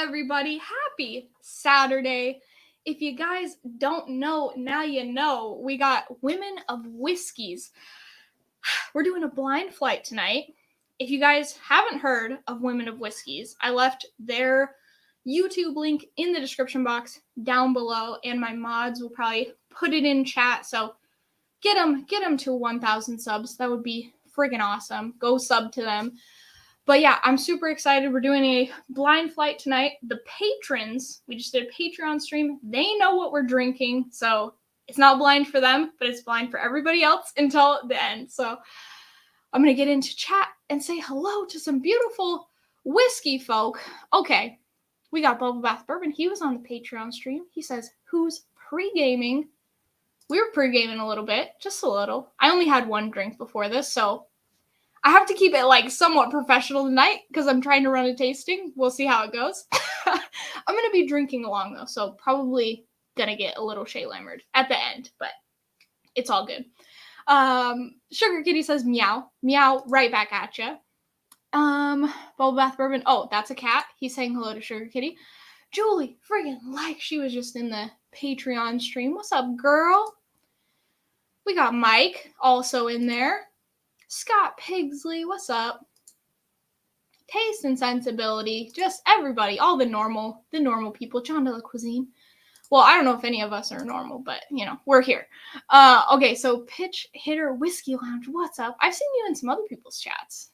everybody? Happy Saturday. If you guys don't know, now you know. We got Women of Whiskeys. We're doing a blind flight tonight. If you guys haven't heard of Women of Whiskeys, I left their YouTube link in the description box down below, and my mods will probably put it in chat. So get them to 1,000 subs. That would be friggin' awesome. Go sub to them. But yeah, I'm super excited. We're doing a blind flight tonight. The patrons, we just did a Patreon stream. They know what we're drinking, so it's not blind for them, but it's blind for everybody else until the end. So I'm going to get into chat and say hello to some beautiful whiskey folk. Okay, we got Bubble Bath Bourbon. He was on the Patreon stream. He says, who's pre-gaming? We were pre-gaming a little bit, just a little. I only had one drink before this, so I have to keep it like somewhat professional tonight because I'm trying to run a tasting. We'll see how it goes. I'm going to be drinking along though, so probably going to get a little Shea-Lammered at the end, but it's all good. Sugar Kitty says meow. Meow right back at you. Bubble Bath Bourbon. Oh, that's a cat. He's saying hello to Sugar Kitty. Julie, friggin' like she was just in the Patreon stream. What's up, girl? We got Mike also in there. Scott Pigsley, what's up? Taste and Sensibility, just everybody, all the normal people. John de la Cuisine. Well, I don't know if any of us are normal, but, you know, we're here. Okay, so Pitch Hitter Whiskey Lounge, what's up? I've seen you in some other people's chats.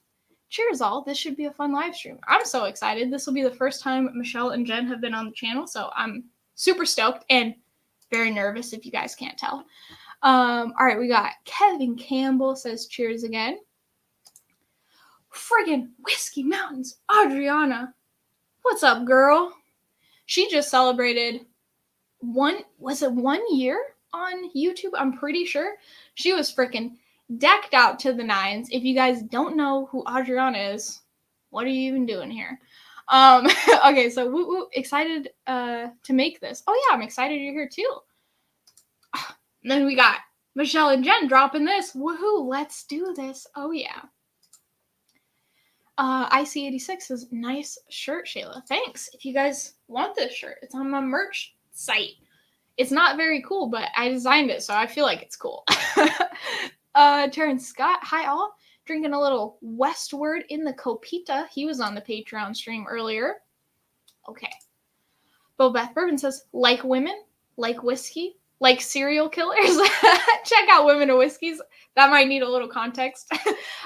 Cheers, all. This should be a fun live stream. I'm so excited. This will be the first time Michelle and Jen have been on the channel, so I'm super stoked and very nervous if you guys can't tell. All right, we got Kevin Campbell says cheers again. Friggin' Whiskey Mountains, Adriana. What's up, girl? She just celebrated 1 year on YouTube? I'm pretty sure. She was freaking decked out to the nines. If you guys don't know who Adriana is, what are you even doing here? Okay, so woo, excited to make this. Oh yeah, I'm excited you're here too. And then we got Michelle and Jen dropping this. Woohoo, let's do this. Oh, yeah. IC86 says, nice shirt, Shayla. Thanks. If you guys want this shirt, it's on my merch site. It's not very cool, but I designed it, so I feel like it's cool. Terrence Scott, hi all. Drinking a little Westward in the Copita. He was on the Patreon stream earlier. Okay. Beth Bourbon says, like women, like whiskey, like serial killers. Check out Women of Whiskeys. That might need a little context.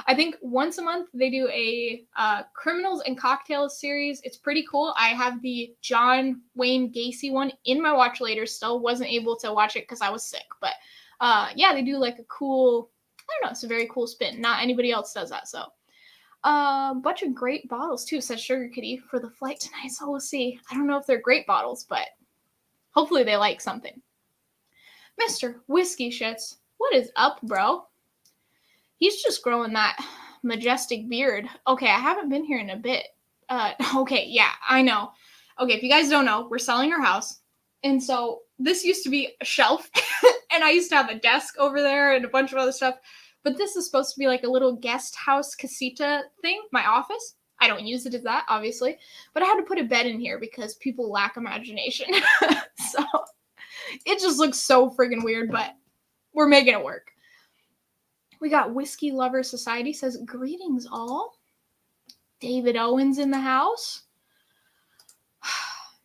I think once a month they do a Criminals and Cocktails series. It's pretty cool. I have the John Wayne Gacy one in my watch later. Still wasn't able to watch it because I was sick. But yeah, they do like a cool, I don't know, it's a very cool spin. Not anybody else does that. So bunch of great bottles too, says Sugar Kitty, for the flight tonight. So we'll see. I don't know if they're great bottles, but hopefully they like something. Mr. Whiskey Shits, what is up, bro? He's just growing that majestic beard. Okay, I haven't been here in a bit. Okay, yeah, I know. Okay, if you guys don't know, we're selling our house. And so this used to be a shelf. And I used to have a desk over there and a bunch of other stuff. But this is supposed to be like a little guest house casita thing, my office. I don't use it as that, obviously. But I had to put a bed in here because people lack imagination. So it just looks so friggin' weird, but we're making it work. We got Whiskey Lover Society says, greetings all. David Owens in the house.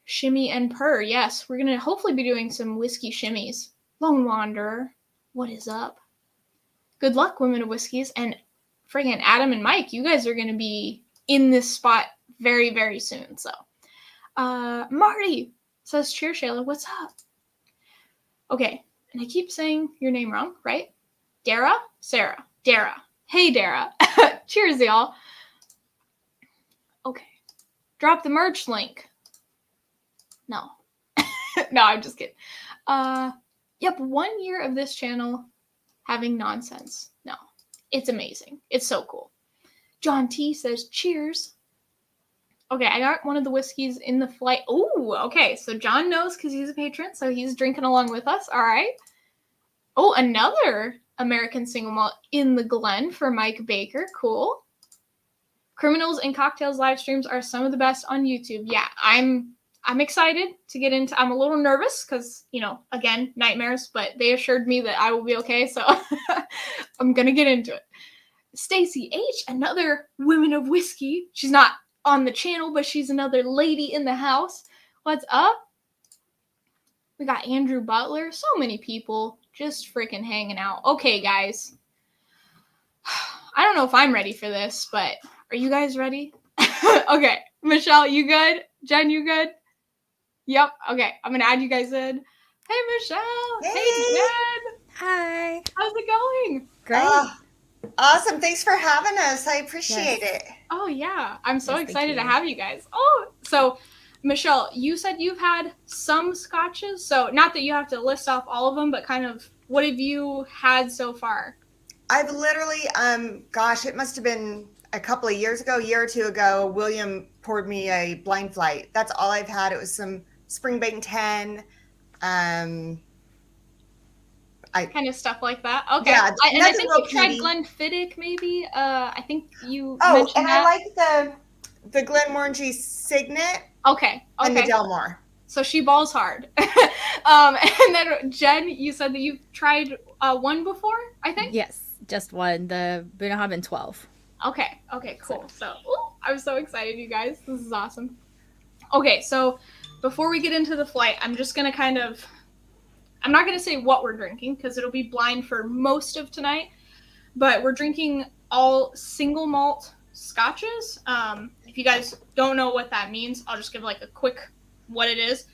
Shimmy and Purr. Yes, we're going to hopefully be doing some whiskey shimmies. Lone Wanderer. What is up? Good luck, Women of Whiskeys. And friggin' Adam and Mike, you guys are going to be in this spot very, very soon. So, Marty says, cheers, Shayla. What's up? Okay, and I keep saying your name wrong, right? Dara? Sarah. Dara. Hey, Dara. Cheers, y'all. Okay. Drop the merch link. No. No, I'm just kidding. Yep, 1 year of this channel having nonsense. No, it's amazing. It's so cool. John T says, cheers. Okay, I got one of the whiskeys in the flight. Ooh, okay. So John knows because he's a patron, so he's drinking along with us. All right. Oh, another American single malt in the Glen for Mike Baker. Cool. Criminals and Cocktails live streams are some of the best on YouTube. Yeah, I'm excited to get into. I'm a little nervous because, again, nightmares, but they assured me that I will be okay, so I'm gonna get into it. Stacy H, another Women of Whiskey. She's not on the channel, but she's another lady in the house. What's up? We got Andrew Butler. So many people just freaking hanging out. Okay, guys. I don't know if I'm ready for this, but are you guys ready? Okay. Michelle, you good? Jen, you good? Yep. Okay. I'm going to add you guys in. Hey, Michelle. Hey, Jen. Hi. How's it going? Great. Awesome. Thanks for having us. I appreciate it. Oh, yeah. I'm so excited to have you guys. Oh, so Michelle, you said you've had some scotches. So not that you have to list off all of them, but kind of what have you had so far? I've literally, it must have been a couple of years ago, a year or two ago, William poured me a blind flight. That's all I've had. It was some Springbank 10. Kind of stuff like that. Okay. Yeah, I think you tried Glenfiddich maybe. I think you mentioned that. I like the Glenmorangie Signet. Okay. And the Delmore. So she balls hard. And then Jen, you said that you've tried one before, I think? Yes, just one. The Bona Haven 12. Okay, cool. So I'm so excited, you guys. This is awesome. Okay, so before we get into the flight, I'm just going to I'm not going to say what we're drinking because it'll be blind for most of tonight, but we're drinking all single malt scotches. If you guys don't know what that means, I'll just give like a quick what it is.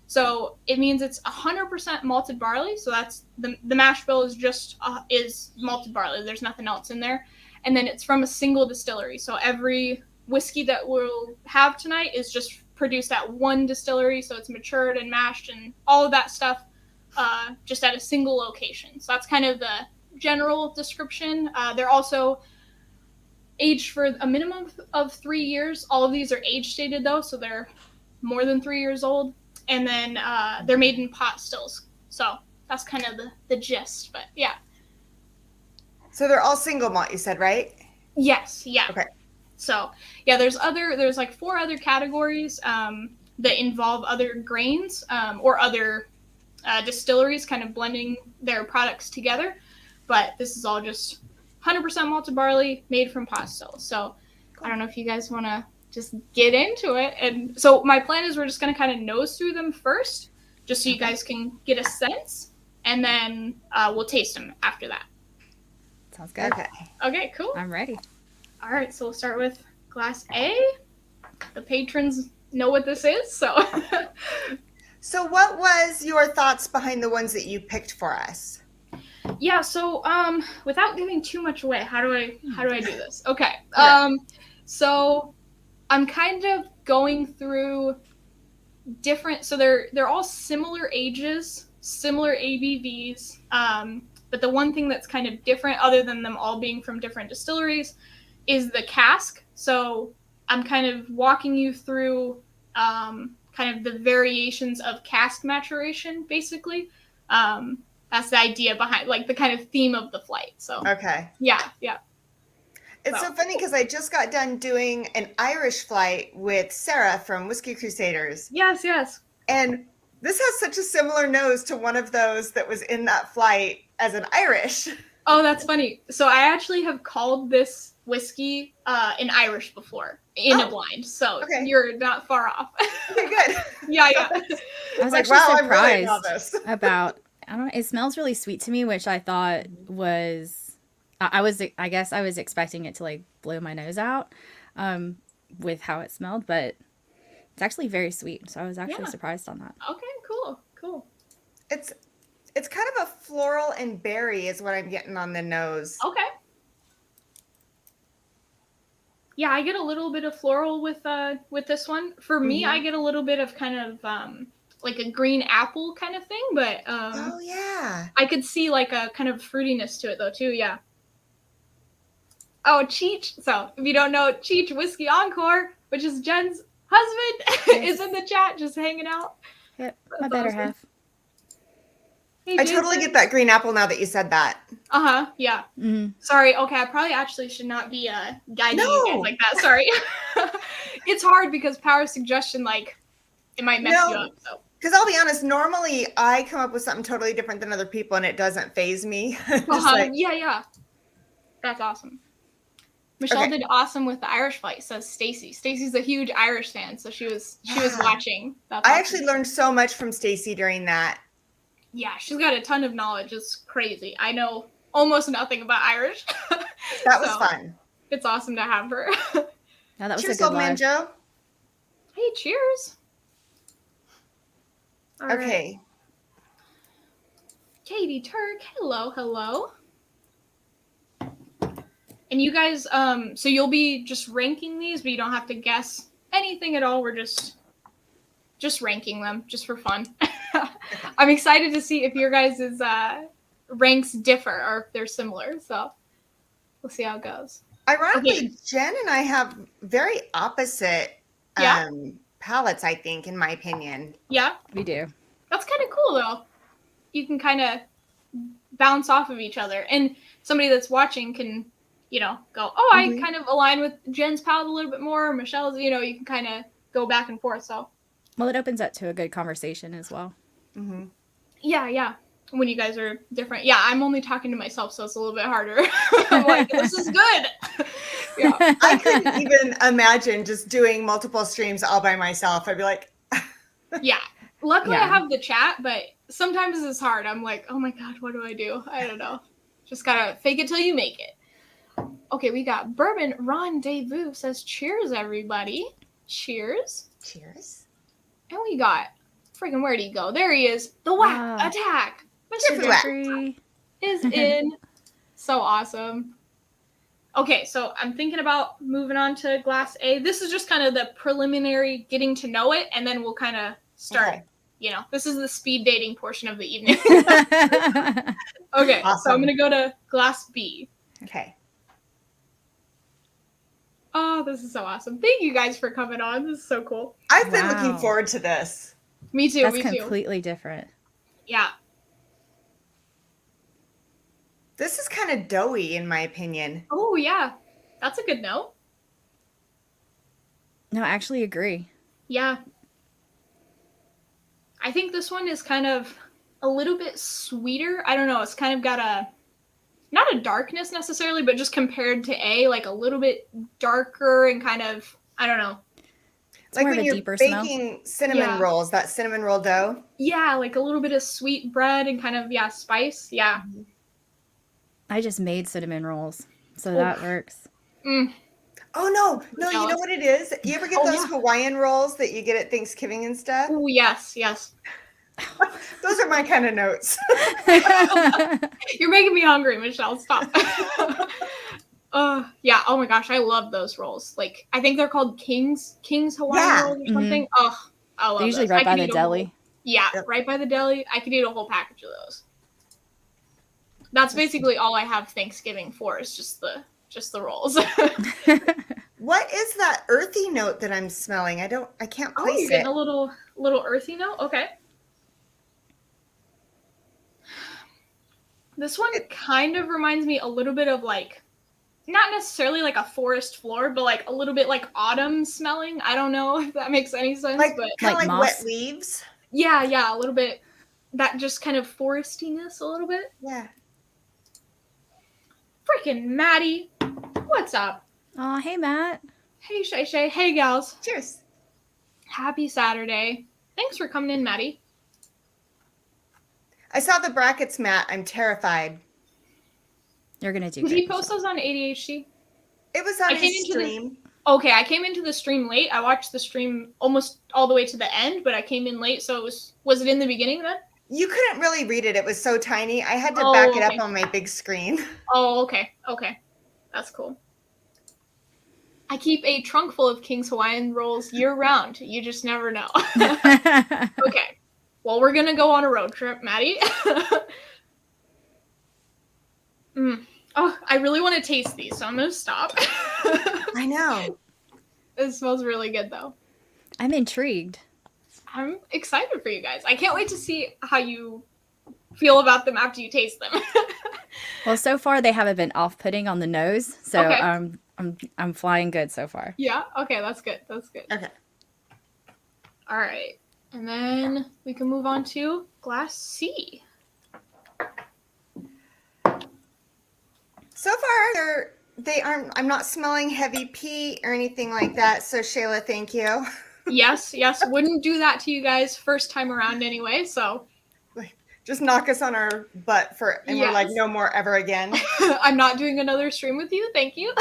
So it means it's 100% malted barley. So that's the mash bill is just is malted barley. There's nothing else in there. And then it's from a single distillery. So every whiskey that we'll have tonight is just produced at one distillery. So it's matured and mashed and all of that stuff just at a single location. So that's kind of the general description. They're also aged for a minimum of 3 years. All of these are age stated though, so they're more than 3 years old. And then they're made in pot stills. So that's kind of the gist, but yeah. So they're all single malt, you said, right? Yes, yeah. Okay. So yeah, there's like 4 other categories that involve other grains or other distilleries kind of blending their products together. But this is all just 100% malted barley made from pot stills. So I don't know if you guys want to just get into it. And so my plan is we're just going to kind of nose through them first, just so you guys can get a sense, and then we'll taste them after that. Sounds good. Okay, cool. I'm ready. All right, so we'll start with glass A. The patrons know what this is, so. So what was your thoughts behind the ones that you picked for us? Yeah, so without giving too much away, how do I do this? Okay. So I'm kind of going through different, so they're all similar ages, similar ABVs, but the one thing that's kind of different, other than them all being from different distilleries, is the cask. So I'm kind of walking you through kind of the variations of cask maturation, basically. That's the idea behind, like, the kind of theme of the flight. So okay. Yeah. It's so funny because I just got done doing an Irish flight with Sarah from Whiskey Crusaders. Yes. And this has such a similar nose to one of those that was in that flight as an Irish. Oh, that's funny. So I actually have called this whiskey an Irish before in a blind. So you're not far off. Okay, good. Yeah. I was actually surprised about, I don't know, it smells really sweet to me, which I thought was, I guess I was expecting it to like blow my nose out with how it smelled, but it's actually very sweet. So I was actually surprised on that. Okay, cool. It's kind of a floral and berry is what I'm getting on the nose. Okay. Yeah, I get a little bit of floral with this one. For me, I get a little bit of kind of like a green apple kind of thing, but oh yeah, I could see like a kind of fruitiness to it though too. Yeah. Oh, Cheech. So if you don't know, Cheech Whiskey Encore, which is Jen's husband, is in the chat just hanging out. Yep, my better half. Hey, I totally get that green apple now that you said that. Yeah. Mm. Sorry. Okay, I probably actually should not be guiding you guys No. like that. Sorry. It's hard because power suggestion, like, it might mess you up. So. Because I'll be honest, normally I come up with something totally different than other people, and it doesn't phase me. Yeah. That's awesome. Michelle did awesome with the Irish flight, says Stacy. Stacy's a huge Irish fan, so she was watching. That's I awesome. actually learned so much from Stacy during that. Yeah, she's got a ton of knowledge. It's crazy. I know almost nothing about Irish. That was fun. It's awesome to have her. Yeah, that was Cheers, a good old man Joe. Hey, cheers. All Okay. Right. Katie Turk, hello. And you guys, so you'll be just ranking these, but you don't have to guess anything at all. We're just ranking them, just for fun. I'm excited to see if your guys' ranks differ or if they're similar. So we'll see how it goes. Ironically, Jen and I have very opposite palettes, I think, in my opinion. Yeah, we do. That's kind of cool, though. You can kind of bounce off of each other, and somebody that's watching can, go, oh, I kind of align with Jen's palette a little bit more, or Michelle's. You can kind of go back and forth. So, well, it opens up to a good conversation as well. Mm-hmm. Yeah. When you guys are different. Yeah, I'm only talking to myself, so it's a little bit harder. I'm like, this is good. Yeah. I couldn't even imagine just doing multiple streams all by myself. I'd be like, yeah. Luckily, I have the chat, but sometimes it's hard. I'm like, oh my God, what do I do? I don't know. Just gotta fake it till you make it. Okay, we got Bourbon Rendezvous says, cheers, everybody. Cheers. Cheers. And we got, freaking, where'd he go? There he is. The Whack Attack. Mr. Jeffrey is in. So awesome. Okay, so I'm thinking about moving on to Glass A. This is just kind of the preliminary getting to know it, and then we'll kind of start. Okay. This is the speed dating portion of the evening. Okay, awesome. So I'm going to go to Glass B. Okay. Oh, this is so awesome. Thank you guys for coming on. This is so cool. I've been looking forward to this. Me too. That's completely different. Yeah. This is kind of doughy, in my opinion. Oh, yeah. That's a good note. No, I actually agree. Yeah. I think this one is kind of a little bit sweeter. I don't know. It's kind of got not a darkness necessarily, but just compared to A, like a little bit darker and kind of, I don't know. It's like when you're baking cinnamon rolls, that cinnamon roll dough. Yeah, like a little bit of sweet bread and kind of, spice. Yeah. I just made cinnamon rolls, so that works. Mm. Oh, no, you know what it is? You ever get those Hawaiian rolls that you get at Thanksgiving and stuff? Oh, yes. Those are my kind of notes. You're making me hungry, Michelle. Stop. Yeah. Oh my gosh, I love those rolls. Like, I think they're called King's Hawaiian rolls or something. Oh, I love they're usually those. right by the deli. Right by the deli. I could eat a whole package of those. That's basically all I have Thanksgiving for is just the rolls. What is that earthy note that I'm smelling? I can't place it. You're getting a little earthy note? Okay. This one kind of reminds me a little bit of like, not necessarily like a forest floor, but like a little bit like autumn smelling. I don't know if that makes any sense. But kind of like wet leaves? Yeah, a little bit. That just kind of forestiness a little bit. Yeah. Freaking Maddie. What's up? Oh, hey, Matt. Hey, Shay. Hey, gals. Cheers. Happy Saturday. Thanks for coming in, Maddie. I saw the brackets, Matt. I'm terrified. You're going to do Did he post those on ADHD? It was on his stream. Okay, I came into the stream late. I watched the stream almost all the way to the end, but I came in late, so was it in the beginning then? You couldn't really read it. It was so tiny. I had to back it up on my big screen. Oh, okay. That's cool. I keep a trunk full of King's Hawaiian rolls year round. You just never know. Okay. Well, we're going to go on a road trip, Maddie. Oh, I really want to taste these, so I'm going to stop. I know. It smells really good, though. I'm intrigued. I'm excited for you guys. I can't wait to see how you feel about them after you taste them. Well, so far they haven't been off-putting on the nose, so Okay. I'm flying good so far. Yeah. Okay, that's good. That's good. Okay. All right, and then we can move on to glass C. So far, they aren't. I'm not smelling heavy peat or anything like that. So Shayla, thank you. Yes, wouldn't do that to you guys first time around anyway. So just knock us on our butt and we're like, no more ever again. I'm not doing another stream with you. Thank you.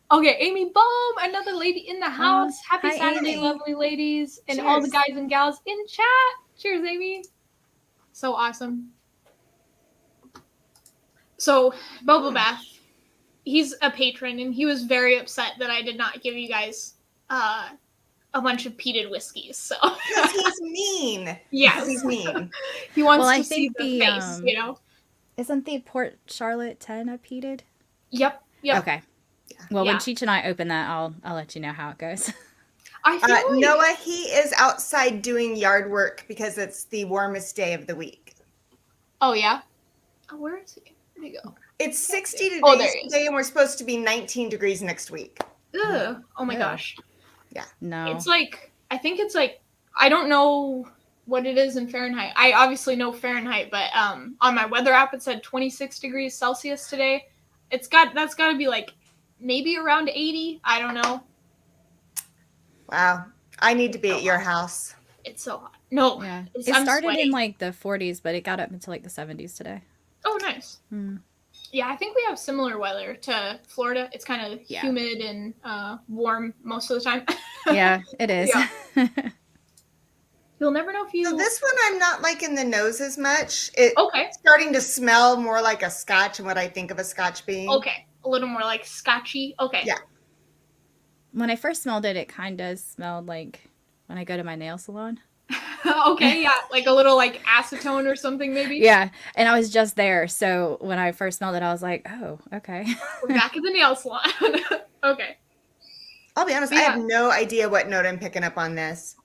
Okay, Amy Bohm, another lady in the house. Happy Saturday, Amy. lovely ladies, and Cheers. all the guys and gals in chat. Cheers, Amy. So awesome. So, Bubble Bath, he's a patron, and he was very upset that I did not give you guys a bunch of peated whiskeys. So because he's mean. Yes, he's mean. He wants to see the face, you know. Isn't the Port Charlotte 10 a peated? Yep. Okay. Well, when Cheech and I open that, I'll let you know how it goes. I feel like... Noah, he is outside doing yard work because it's the warmest day of the week. Oh yeah. Oh, where is he? Where'd he go? It's 60 degrees today, and we're supposed to be 19 degrees next week. Ugh. Oh my gosh. Yeah. No. It's like, I think it's like, I don't know what it is in Fahrenheit. I obviously know Fahrenheit, but on my weather app it said 26 degrees Celsius today. That's got to be like maybe around 80. I don't know. Wow. I need to be at your house. It's so hot. No. Yeah. It started in like the 40s, but it got up into like the 70s today. Oh, nice. Yeah, I think we have similar weather to Florida. It's kind of humid and warm most of the time. Yeah, it is. Yeah. You'll never know if you... So this one I'm not liking the nose as much. It's starting to smell more like a Scotch and what I think of a Scotch being. Okay. A little more like Scotchy. Okay. Yeah. When I first smelled it, it kind of smelled like when I go to my nail salon. Okay, yeah. Like a little like acetone or something maybe. Yeah. And I was just there. So when I first smelled it, I was like, oh, okay. We're back at the nail salon. Okay. I'll be honest, I have no idea what note I'm picking up on this.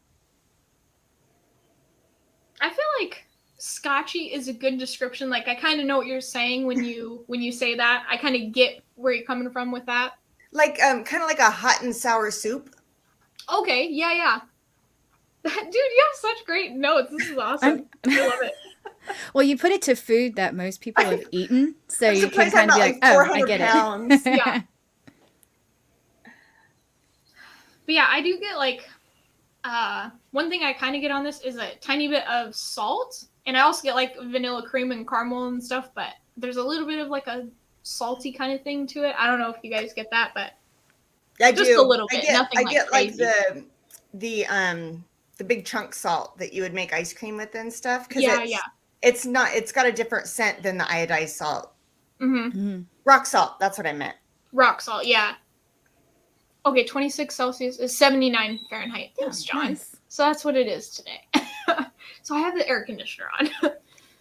I feel like Scotchy is a good description. Like I kind of know what you're saying when you say that. I kind of get where you're coming from with that. Like kind of like a hot and sour soup. Okay, yeah. Dude, you have such great notes. This is awesome. I love it. Well, you put it to food that most people have eaten, so you can kind of be like, oh, I get it. Yeah. But yeah, I do get like one thing I kind of get on this is a tiny bit of salt, and I also get like vanilla cream and caramel and stuff, but there's a little bit of like a salty kind of thing to it. I don't know if you guys get that, but just a little bit. I get like the big chunk salt that you would make ice cream with and stuff. It's got a different scent than the iodized salt. Rock salt. That's what I meant. Rock salt. Yeah. Okay. 26 Celsius is 79 Fahrenheit. Thanks, John. Nice. So that's what it is today. So I have the air conditioner on.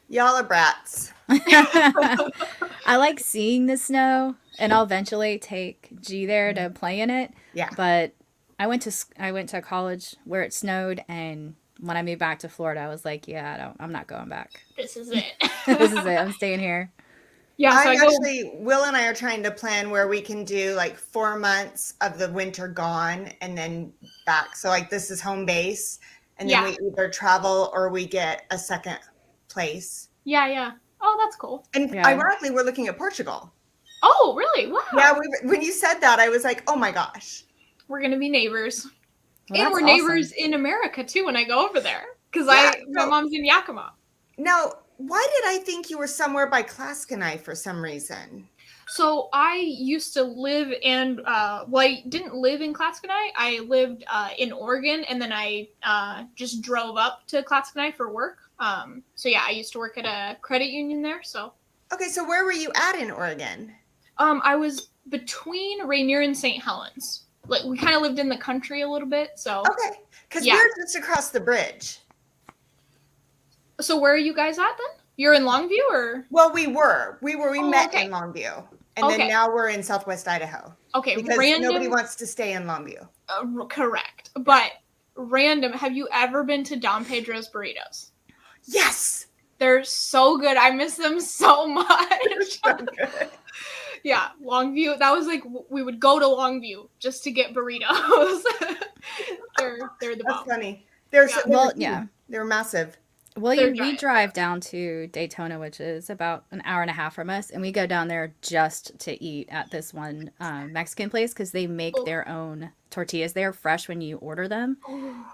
Y'all are brats. I like seeing the snow, and I'll eventually take G there to play in it. Yeah. But I went to college where it snowed, and when I moved back to Florida, I was like, I'm not going back. This is it. This is it. I'm staying here. Yeah. So Will and I are trying to plan where we can do like 4 months of the winter gone and then back. So like this is home base, and then we either travel or we get a second place. Yeah. Oh, that's cool. And ironically, we're looking at Portugal. Oh, really? Wow. Yeah. When you said that, I was like, oh my gosh. We're going to be neighbors. Well, and we're neighbors in America, too, when I go over there. Because my mom's in Yakima. Now, why did I think you were somewhere by Claskenai for some reason? So I used to live I didn't live in Claskenai. I lived in Oregon, and then I just drove up to Claskenai for work. So yeah, I used to work at a credit union there. So. Okay, so where were you at in Oregon? I was between Rainier and St. Helens. Like we kind of lived in the country a little bit, so. Okay, because we're just across the bridge. So where are you guys at then? You're in Longview, or? Well, we met in Longview, and then now we're in Southwest Idaho. Okay, because nobody wants to stay in Longview. Correct, but random. Have you ever been to Don Pedro's Burritos? Yes. They're so good. I miss them so much. So good. Yeah, Longview. That was like we would go to Longview just to get burritos. they're the bomb. That's funny. They're massive. Well, we drive down to Daytona, which is about an hour and a half from us, and we go down there just to eat at this one Mexican place because they make their own tortillas. They're fresh when you order them,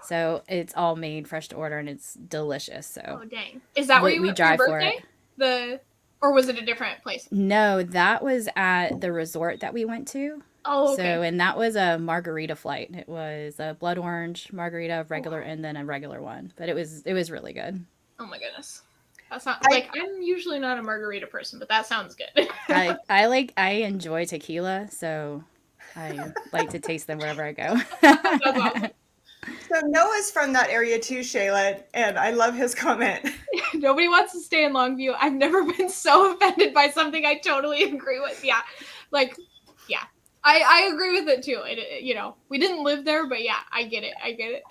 so it's all made fresh to order, and it's delicious. So, dang! Is that where you went drive for your birthday? Or was it a different place? No, that was at the resort that we went to. Oh, okay. So, and that was a margarita flight. It was a blood orange margarita, regular, and then a regular one. But it was really good. Oh my goodness. That's not I'm usually not a margarita person, but that sounds good. I enjoy tequila, so I like to taste them wherever I go. That's awesome. So Noah's from that area too, Shayla, and I love his comment. Nobody wants to stay in Longview. I've never been so offended by something I totally agree with. Yeah. I agree with it too. We didn't live there, but yeah, I get it.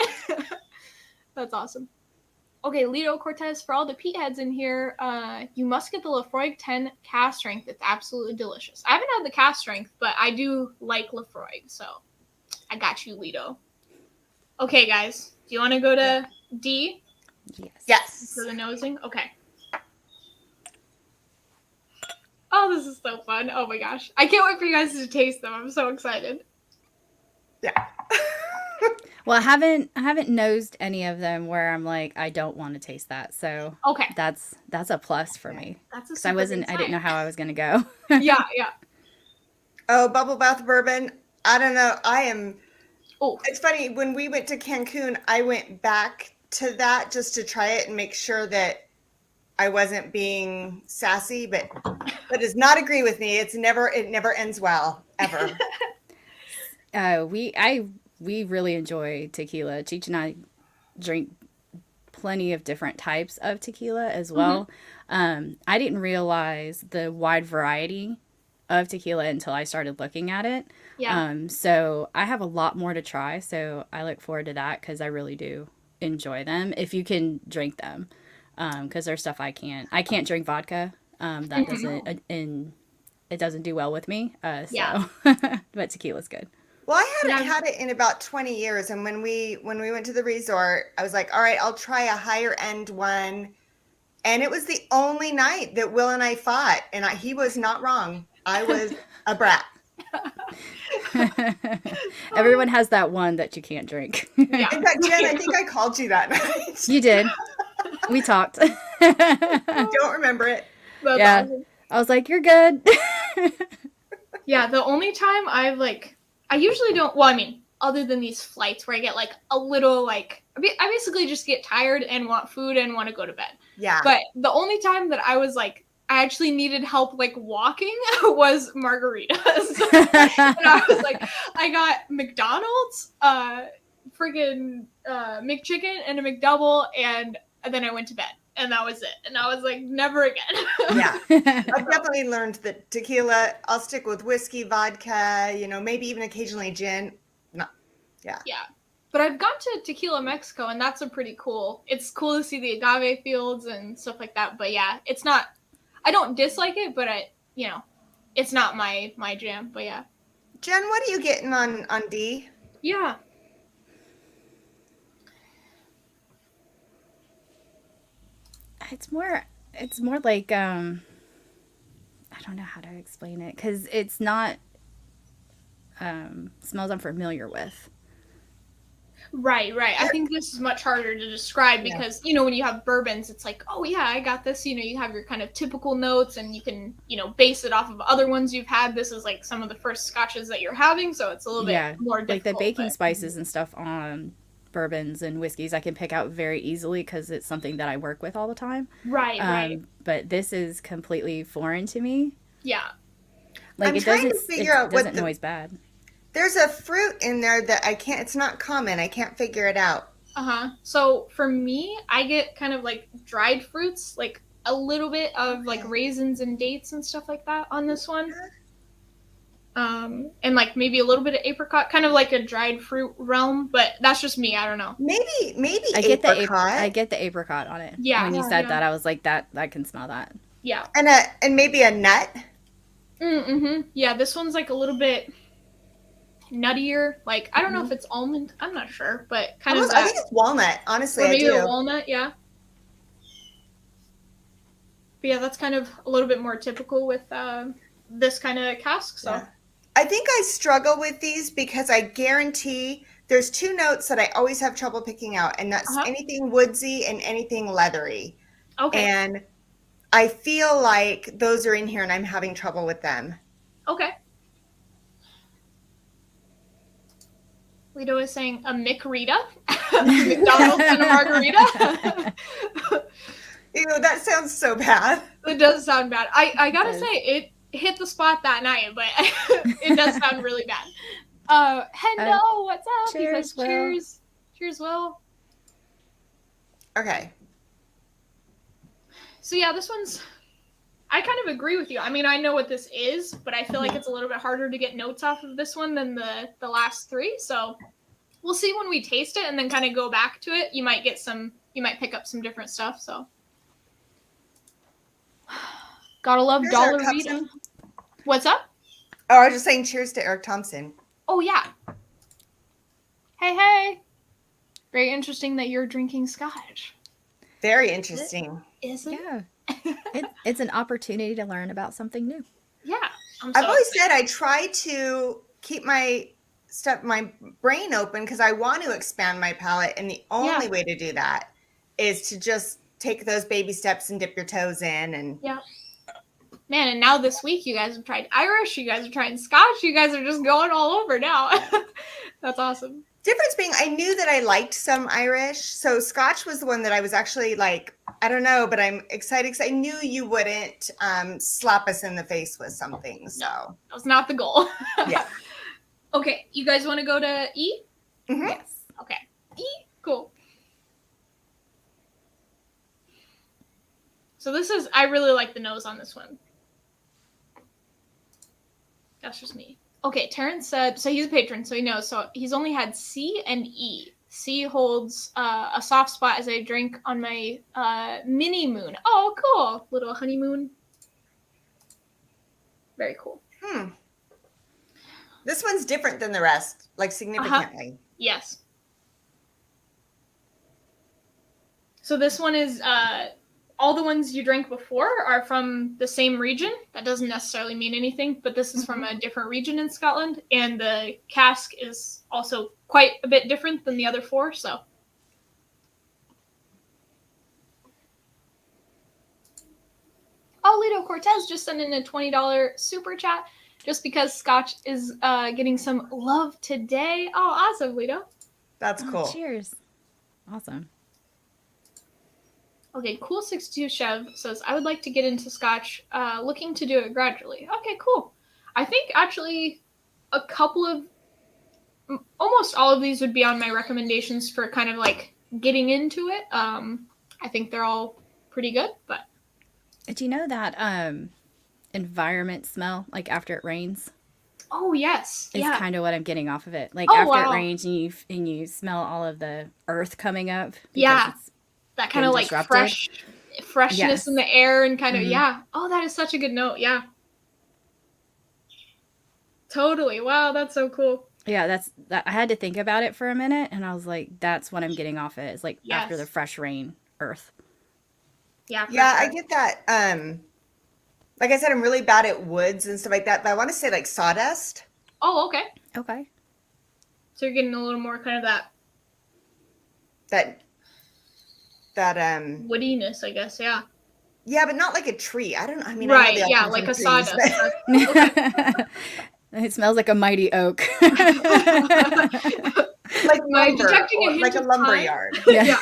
That's awesome. Okay, Lido Cortez, for all the Pete heads in here, you must get the Lefroy 10 cast strength. It's absolutely delicious. I haven't had the cast strength, but I do like Lefroy, so I got you, Lido. Okay, guys, do you want to go to D? Yes. For the nosing? Okay. Oh, this is so fun. Oh my gosh. I can't wait for you guys to taste them. I'm so excited. Yeah. Well, I haven't nosed any of them where I'm like, I don't want to taste that. So okay, that's a plus for me. That's I didn't know how I was gonna go. Yeah. Oh, Bubble Bath Bourbon. I don't know. It's funny, when we went to Cancun, I went back to that just to try it and make sure that I wasn't being sassy, but does not agree with me. It never ends well, ever. We really enjoy tequila. Cheech and I drink plenty of different types of tequila as well. Mm-hmm. I didn't realize the wide variety of tequila until I started looking at it. Yeah. So I have a lot more to try. So I look forward to that because I really do enjoy them if you can drink them. Because there's stuff I can't. I can't drink vodka. That doesn't it doesn't do well with me. Yeah. But tequila's good. Well, I hadn't had it in about 20 years, and when we went to the resort, I was like, all right, I'll try a higher end one. And it was the only night that Will and I fought, and he was not wrong. I was a brat. Everyone has that one that you can't drink. Yeah. In fact, Jen, I think I called you that night. You did. We talked. I don't remember it. That's awesome. I was like, you're good. Yeah, the only time I usually don't, other than these flights where I get a little I basically just get tired and want food and want to go to bed. Yeah. But the only time that I was I actually needed help walking was margaritas. And I was I got McDonald's, friggin' McChicken and a McDouble, and then I went to bed. And that was it. And I was never again. Yeah. I've definitely learned that tequila, I'll stick with whiskey, vodka, maybe even occasionally gin. No. Yeah. Yeah. But I've gone to Tequila Mexico, and that's it's cool to see the agave fields and stuff like that. But yeah, it's not, I don't dislike it, but it's not my jam. But yeah. Jen, what are you getting on D? Yeah. It's more like I don't know how to explain it because it's not smells I'm familiar with. Right. I think this is much harder to describe because when you have bourbons, it's oh yeah, I got this. You have your kind of typical notes, and you can base it off of other ones you've had. This is some of the first scotches that you're having, so it's a little bit more difficult. Like the baking spices and stuff on bourbons and whiskeys I can pick out very easily because it's something that I work with all the time. Right. But this is completely foreign to me. Yeah. I'm trying to figure out what doesn't noise bad. There's a fruit in there that it's not common. I can't figure it out. So for me, I get kind of dried fruits, a little bit of raisins and dates and stuff like that on this one. And like maybe a little bit of apricot, kind of like a dried fruit realm, but that's just me. I don't know. Maybe I get the apricot on it. Yeah. When you said that, I was like, that I can smell that. Yeah. And maybe a nut. Mm-hmm. Yeah, this one's like a little bit nuttier. Like I don't know if it's almond. I'm not sure, but kind of. I think it's walnut. Honestly, or maybe I do. A walnut. Yeah. But yeah, that's kind of a little bit more typical with this kind of cask. So. Yeah. I think I struggle with these because I guarantee there's two notes that I always have trouble picking out, and that's anything woodsy and anything leathery. Okay. And I feel like those are in here, and I'm having trouble with them. Okay. Lito is saying a McRita. McDonald's and a margarita. Ew, that sounds so bad. It does sound bad. I gotta say, it hit the spot that night, but it does sound really bad. Hendo, what's up? Cheers, Will. Cheers. Cheers, Will. Okay. So yeah, this one's... I kind of agree with you. I mean, I know what this is, but I feel like it's a little bit harder to get notes off of this one than the last three. So we'll see when we taste it and then kind of go back to it. You might pick up some different stuff. So gotta love Dollarita. What's up? Oh, I was just saying cheers to Eric Thompson. Oh yeah. Hey. Very interesting that you're drinking Scotch. Very interesting. Is it? Yeah. It's an opportunity to learn about something new. Yeah. I've always said I try to keep my brain open because I want to expand my palate, and the only way to do that is to just take those baby steps and dip your toes in. And man, and now this week you guys have tried Irish, you guys are trying Scotch, you guys are just going all over now. That's awesome. Difference being, I knew that I liked some Irish, so Scotch was the one that I was actually like, I don't know, but I'm excited because I knew you wouldn't slap us in the face with something. So that was not the goal. Yeah. Okay, you guys want to go to E? Mm-hmm. Yes. Okay. E? Cool. So I really like the nose on this one. That's just me. Okay, Terrence said, so he's a patron, so he knows. So he's only had C and E. C holds a soft spot as I drink on my mini moon. Oh, cool. Little honeymoon. Very cool. This one's different than the rest, like significantly. Yes. So this one is, all the ones you drank before are from the same region. That doesn't necessarily mean anything, but this is from a different region in Scotland. And the cask is also quite a bit different than the other four, so. Oh, Lito Cortez just sent in a $20 super chat just because Scotch is getting some love today. Oh, awesome, Lito. That's cool. Cheers. Awesome. Okay, Cool 62 Chev says, I would like to get into Scotch, looking to do it gradually. Okay, cool. I think actually a couple of, almost all of these would be on my recommendations for kind of like getting into it. I think they're all pretty good, but. Do you know that environment smell, like after it rains? Oh, yes. Is kind of what I'm getting off of it. Like after it rains and you smell all of the earth coming up. Yeah. That kind of like freshness in the air and kind of, Oh, that is such a good note. Yeah. Totally. Wow, that's so cool. Yeah, I had to think about it for a minute, and I was like, that's what I'm getting off it. It's like after the fresh rain, earth. Yeah. Sure. I get that. Like I said, I'm really bad at woods and stuff like that, but I want to say like sawdust. Oh, okay. Okay. So you're getting a little more kind of that woodiness, I guess. Yeah. Yeah, but not like a tree. I don't know. I mean, right. Yeah, like a sawdust. It smells like a mighty oak. Like lumber, detecting a hint like a lumber yard. Yeah.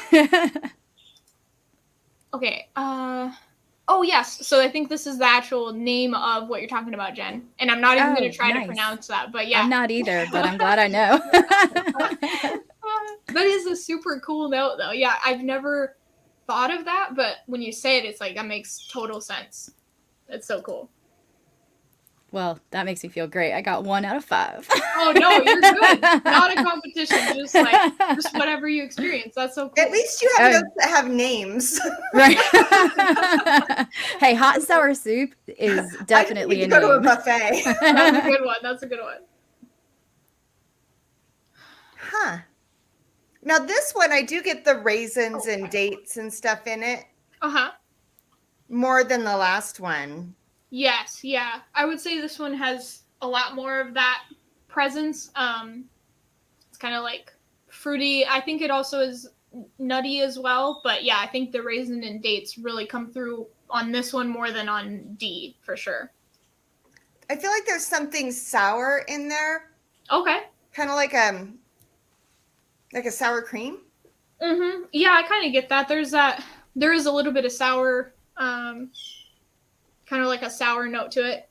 Okay. Oh, yes. So I think this is the actual name of what you're talking about, Jen. And I'm not even going to try to pronounce that, but yeah. I'm not either, but I'm glad I know. That is a super cool note, though. Yeah, I've never thought of that, but when you say it, it's like that makes total sense. It's so cool. Well, that makes me feel great. I got 1 out of 5. Oh no, you're good. Not a competition. Just whatever you experience. That's so cool. At least you have notes that have names. Right. Hey, hot and sour soup is definitely a name. Go to a buffet. That's a good one. That's a good one. Huh. Now this one, I do get the raisins and dates and stuff in it. Uh-huh. More than the last one. Yes, yeah. I would say this one has a lot more of that presence. It's kind of like fruity. I think it also is nutty as well. But yeah, I think the raisin and dates really come through on this one more than on D, for sure. I feel like there's something sour in there. Okay. Kind of like a sour cream. Mm-hmm. Yeah, I kind of get that. There is a little bit of sour, kind of like a sour note to it.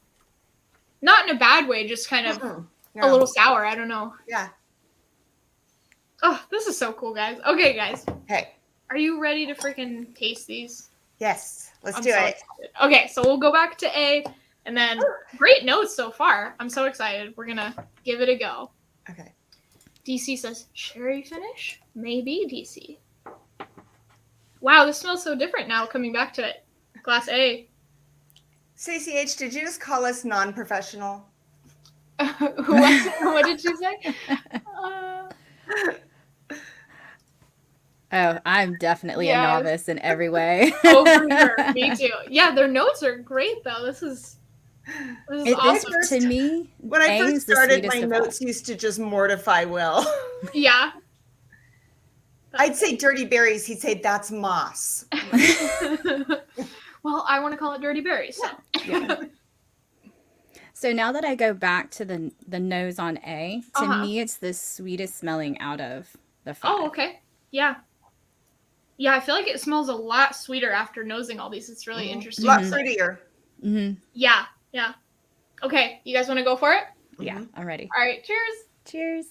Not in a bad way, just kind of a little sour. I don't know. Yeah. Oh, this is so cool, guys. Okay, guys. Hey. Are you ready to freaking taste these? Yes. Let's do it. Excited. Okay, so we'll go back to A, and then great notes so far. I'm so excited. We're going to give it a go. Okay. DC says, sherry finish? Maybe, DC. Wow, this smells so different now coming back to it. Glass A. Stacey H, did you just call us non-professional? What did she say? Oh, I'm definitely a novice in every way. Oh, for sure. Me too. Yeah, their notes are great, though. This is awesome. To me, when I first started, my notes used to just mortify Will. Yeah. I'd say dirty berries. He'd say, that's moss. Well, I want to call it dirty berries. So. Yeah. So now that I go back to the nose on A, to me, it's the sweetest smelling out of the 5. Oh, okay. Yeah. Yeah, I feel like it smells a lot sweeter after nosing all these. It's really interesting. A lot fruitier. Mm-hmm. Yeah, yeah. Okay, you guys want to go for it? Yeah, I'm ready. All right, cheers. Cheers.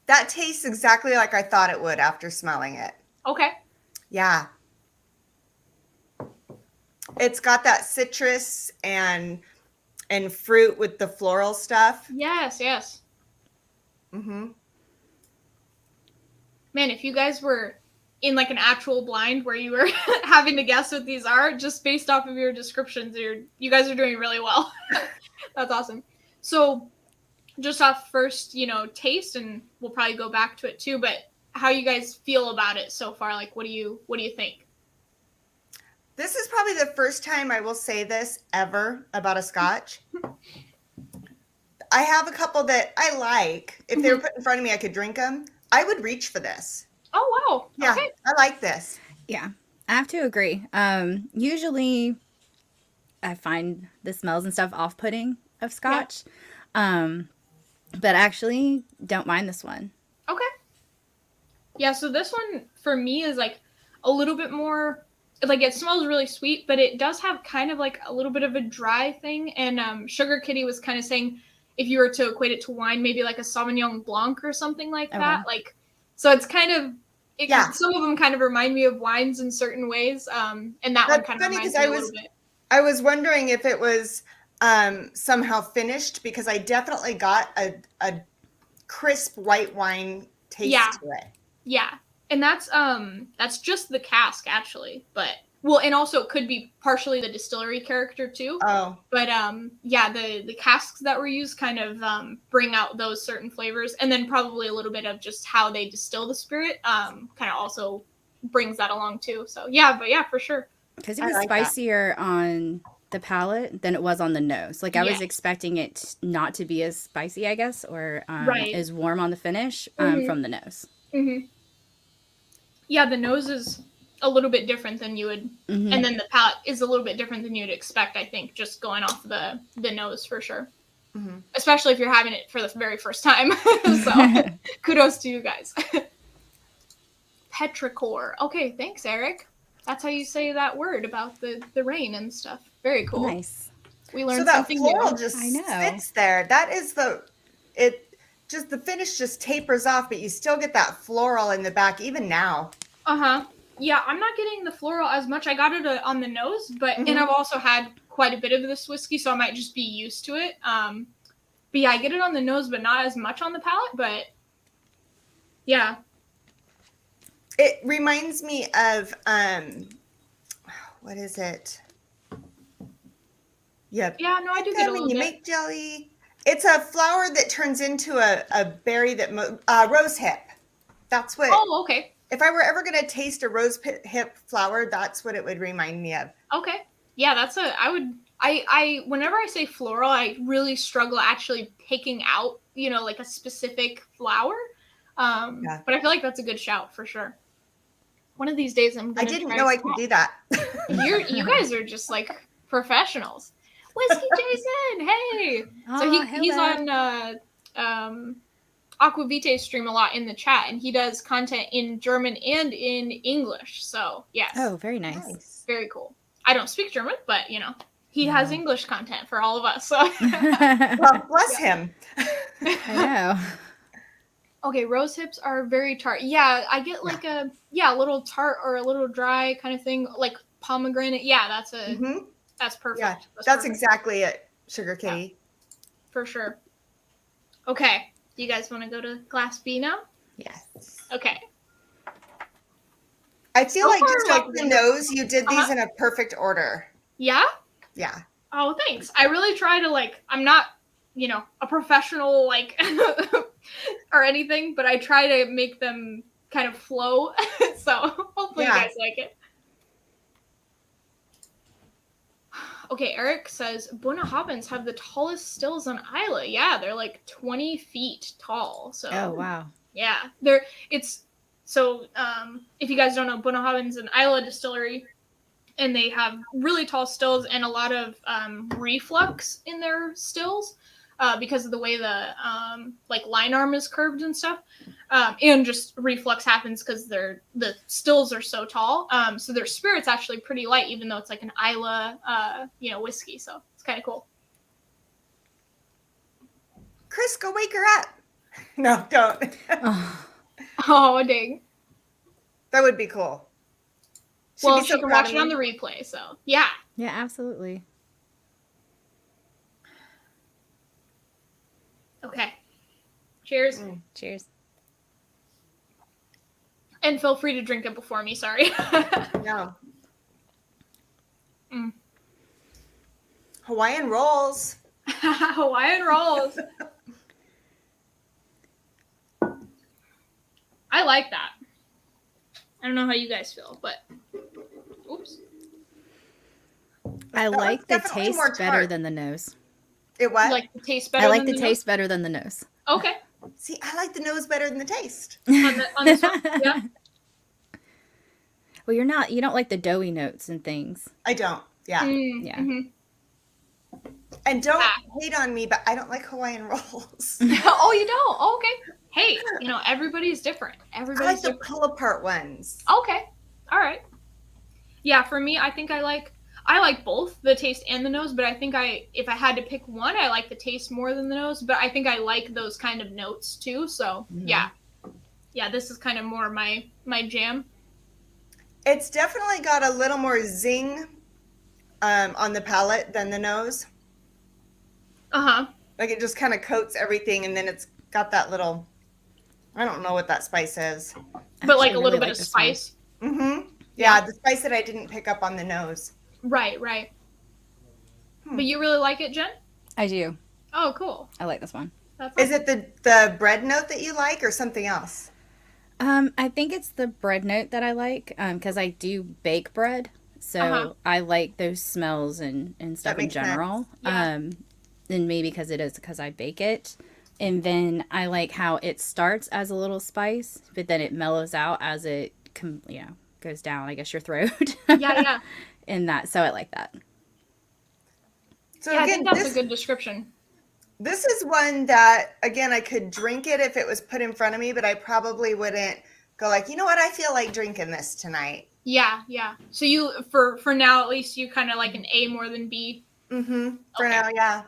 That tastes exactly like I thought it would after smelling it. Okay. Yeah. It's got that citrus and fruit with the floral stuff. Yes, yes. Mm-hmm. Man, if you guys were in like an actual blind where you were having to guess what these are, just based off of your descriptions, you guys are doing really well. That's awesome. So just off first, taste, and we'll probably go back to it too, but how you guys feel about it so far? Like, what do you think? This is probably the first time I will say this ever about a Scotch. I have a couple that I like. If they were put in front of me, I could drink them. I would reach for this. Oh, wow. Yeah, okay. I like this. Yeah, I have to agree. Usually I find the smells and stuff off-putting of Scotch. Yeah. But actually don't mind this one. Okay. Yeah, so this one for me is like a little bit more, like it smells really sweet, but it does have kind of like a little bit of a dry thing. And Sugar Kitty was kind of saying if you were to equate it to wine, maybe like a Sauvignon Blanc or something like that. Wow. Like, so it's kind of, some of them kind of remind me of wines in certain ways. And that one kind of reminds me a little bit. I was wondering if it was somehow finished, because I definitely got a crisp white wine taste to it. Yeah. And that's just the cask actually, but and also it could be partially the distillery character too. Oh. But the casks that were used kind of bring out those certain flavors, and then probably a little bit of just how they distill the spirit kind of also brings that along too. So for sure. Because it was spicier on the palate than it was on the nose. Like I was expecting it not to be as spicy, I guess, or as warm on the finish from the nose. Mm-hmm. Yeah, the nose is a little bit different than you would, and then the palate is a little bit different than you'd expect, I think, just going off the nose for sure. Mm-hmm. Especially if you're having it for the very first time. So kudos to you guys. Petrichor. Okay, thanks, Eric. That's how you say that word about the rain and stuff. Very cool. Nice. We learned so that something floral new. just sits there. That is just the finish just tapers off, but you still get that floral in the back even now. Yeah, I'm not getting the floral as much. I got it on the nose, but and I've also had quite a bit of this whiskey, so I might just be used to it. But yeah, I get it on the nose, but not as much on the palate. But yeah, it reminds me of what is it? Yep. Yeah, no, I do get a little bit. You make jelly. It's a flower that turns into a berry that rose hip. That's what. Oh, okay. If I were ever going to taste a rose hip flower, that's what it would remind me of. Okay. Yeah, I whenever I say floral, I really struggle actually picking out, like a specific flower. But I feel like that's a good shout for sure. One of these days I didn't know I could do that. You guys are just like professionals. Whiskey Jason, hey. So he's on Aquavite stream a lot in the chat, and he does content in German and in English. So yes. Oh, very nice. Very cool. I don't speak German, but he has English content for all of us. So well, bless him. I know. Okay, rose hips are very tart. Yeah, I get like a little tart or a little dry kind of thing, like pomegranate. Yeah, that's perfect. Yeah, that's exactly it, Sugar Kitty. Yeah, for sure. Okay. Do you guys want to go to Glass B now? Yes. Okay. I feel like just off the nose, you did these in a perfect order. Yeah? Yeah. Oh, thanks. I really try to I'm not, a professional or anything, but I try to make them kind of flow. So hopefully you guys like it. Okay, Eric says Bona Havens have the tallest stills on Islay. Yeah, they're like 20 feet tall. So oh wow. Yeah, if you guys don't know, Bona Haven's an Islay distillery, and they have really tall stills and a lot of reflux in their stills because of the way the line arm is curved and stuff, and just reflux happens because the stills are so tall. So their spirit's actually pretty light, even though it's like an Islay whiskey. So it's kind of cool. Chris, go wake her up. No, don't. Oh, dang. That would be cool. Well, she can watch it on the replay, so yeah. Yeah, absolutely. Okay. Cheers. Cheers. And feel free to drink it before me, sorry. No. Hawaiian rolls. Hawaiian rolls. I like that. I don't know how you guys feel, but oops. I like the taste better than the nose. It what? You like the taste better. I like the taste better than the nose. Okay. See, I like the nose better than the taste. on this one, yeah. Well, you don't like the doughy notes and things. I don't. Yeah. Yeah. Mm-hmm. And don't hate on me, but I don't like Hawaiian rolls. Oh, you don't? Oh, okay. Hey, everybody's different. Everybody's I like different. the pull apart ones. Okay. All right. Yeah, for me, I think I like both the taste and the nose, but I think if I had to pick one, I like the taste more than the nose, but I think I like those kind of notes too. So yeah, this is kind of more my jam. It's definitely got a little more zing on the palate than the nose. Like it just kind of coats everything, and then it's got that little, I don't know what that spice is. But like a little bit of spice. Mm-hmm. Yeah, the spice that I didn't pick up on the nose. Right. But you really like it, Jen? I do. Oh, cool. I like this one. Is it the bread note that you like or something else? I think it's the bread note that I like because I do bake bread. So I like those smells and stuff in general. Yeah. And maybe because I bake it. And then I like how it starts as a little spice, but then it mellows out as it goes down, I guess, your throat. Yeah. And that, so I like that. So yeah, again, I think that's a good description. This is one that, again, I could drink it if it was put in front of me, but I probably wouldn't go like, you know what, I feel like drinking this tonight. Yeah. So you, for now at least, you kind of like an A more than B. Mm-hmm. For now, yeah.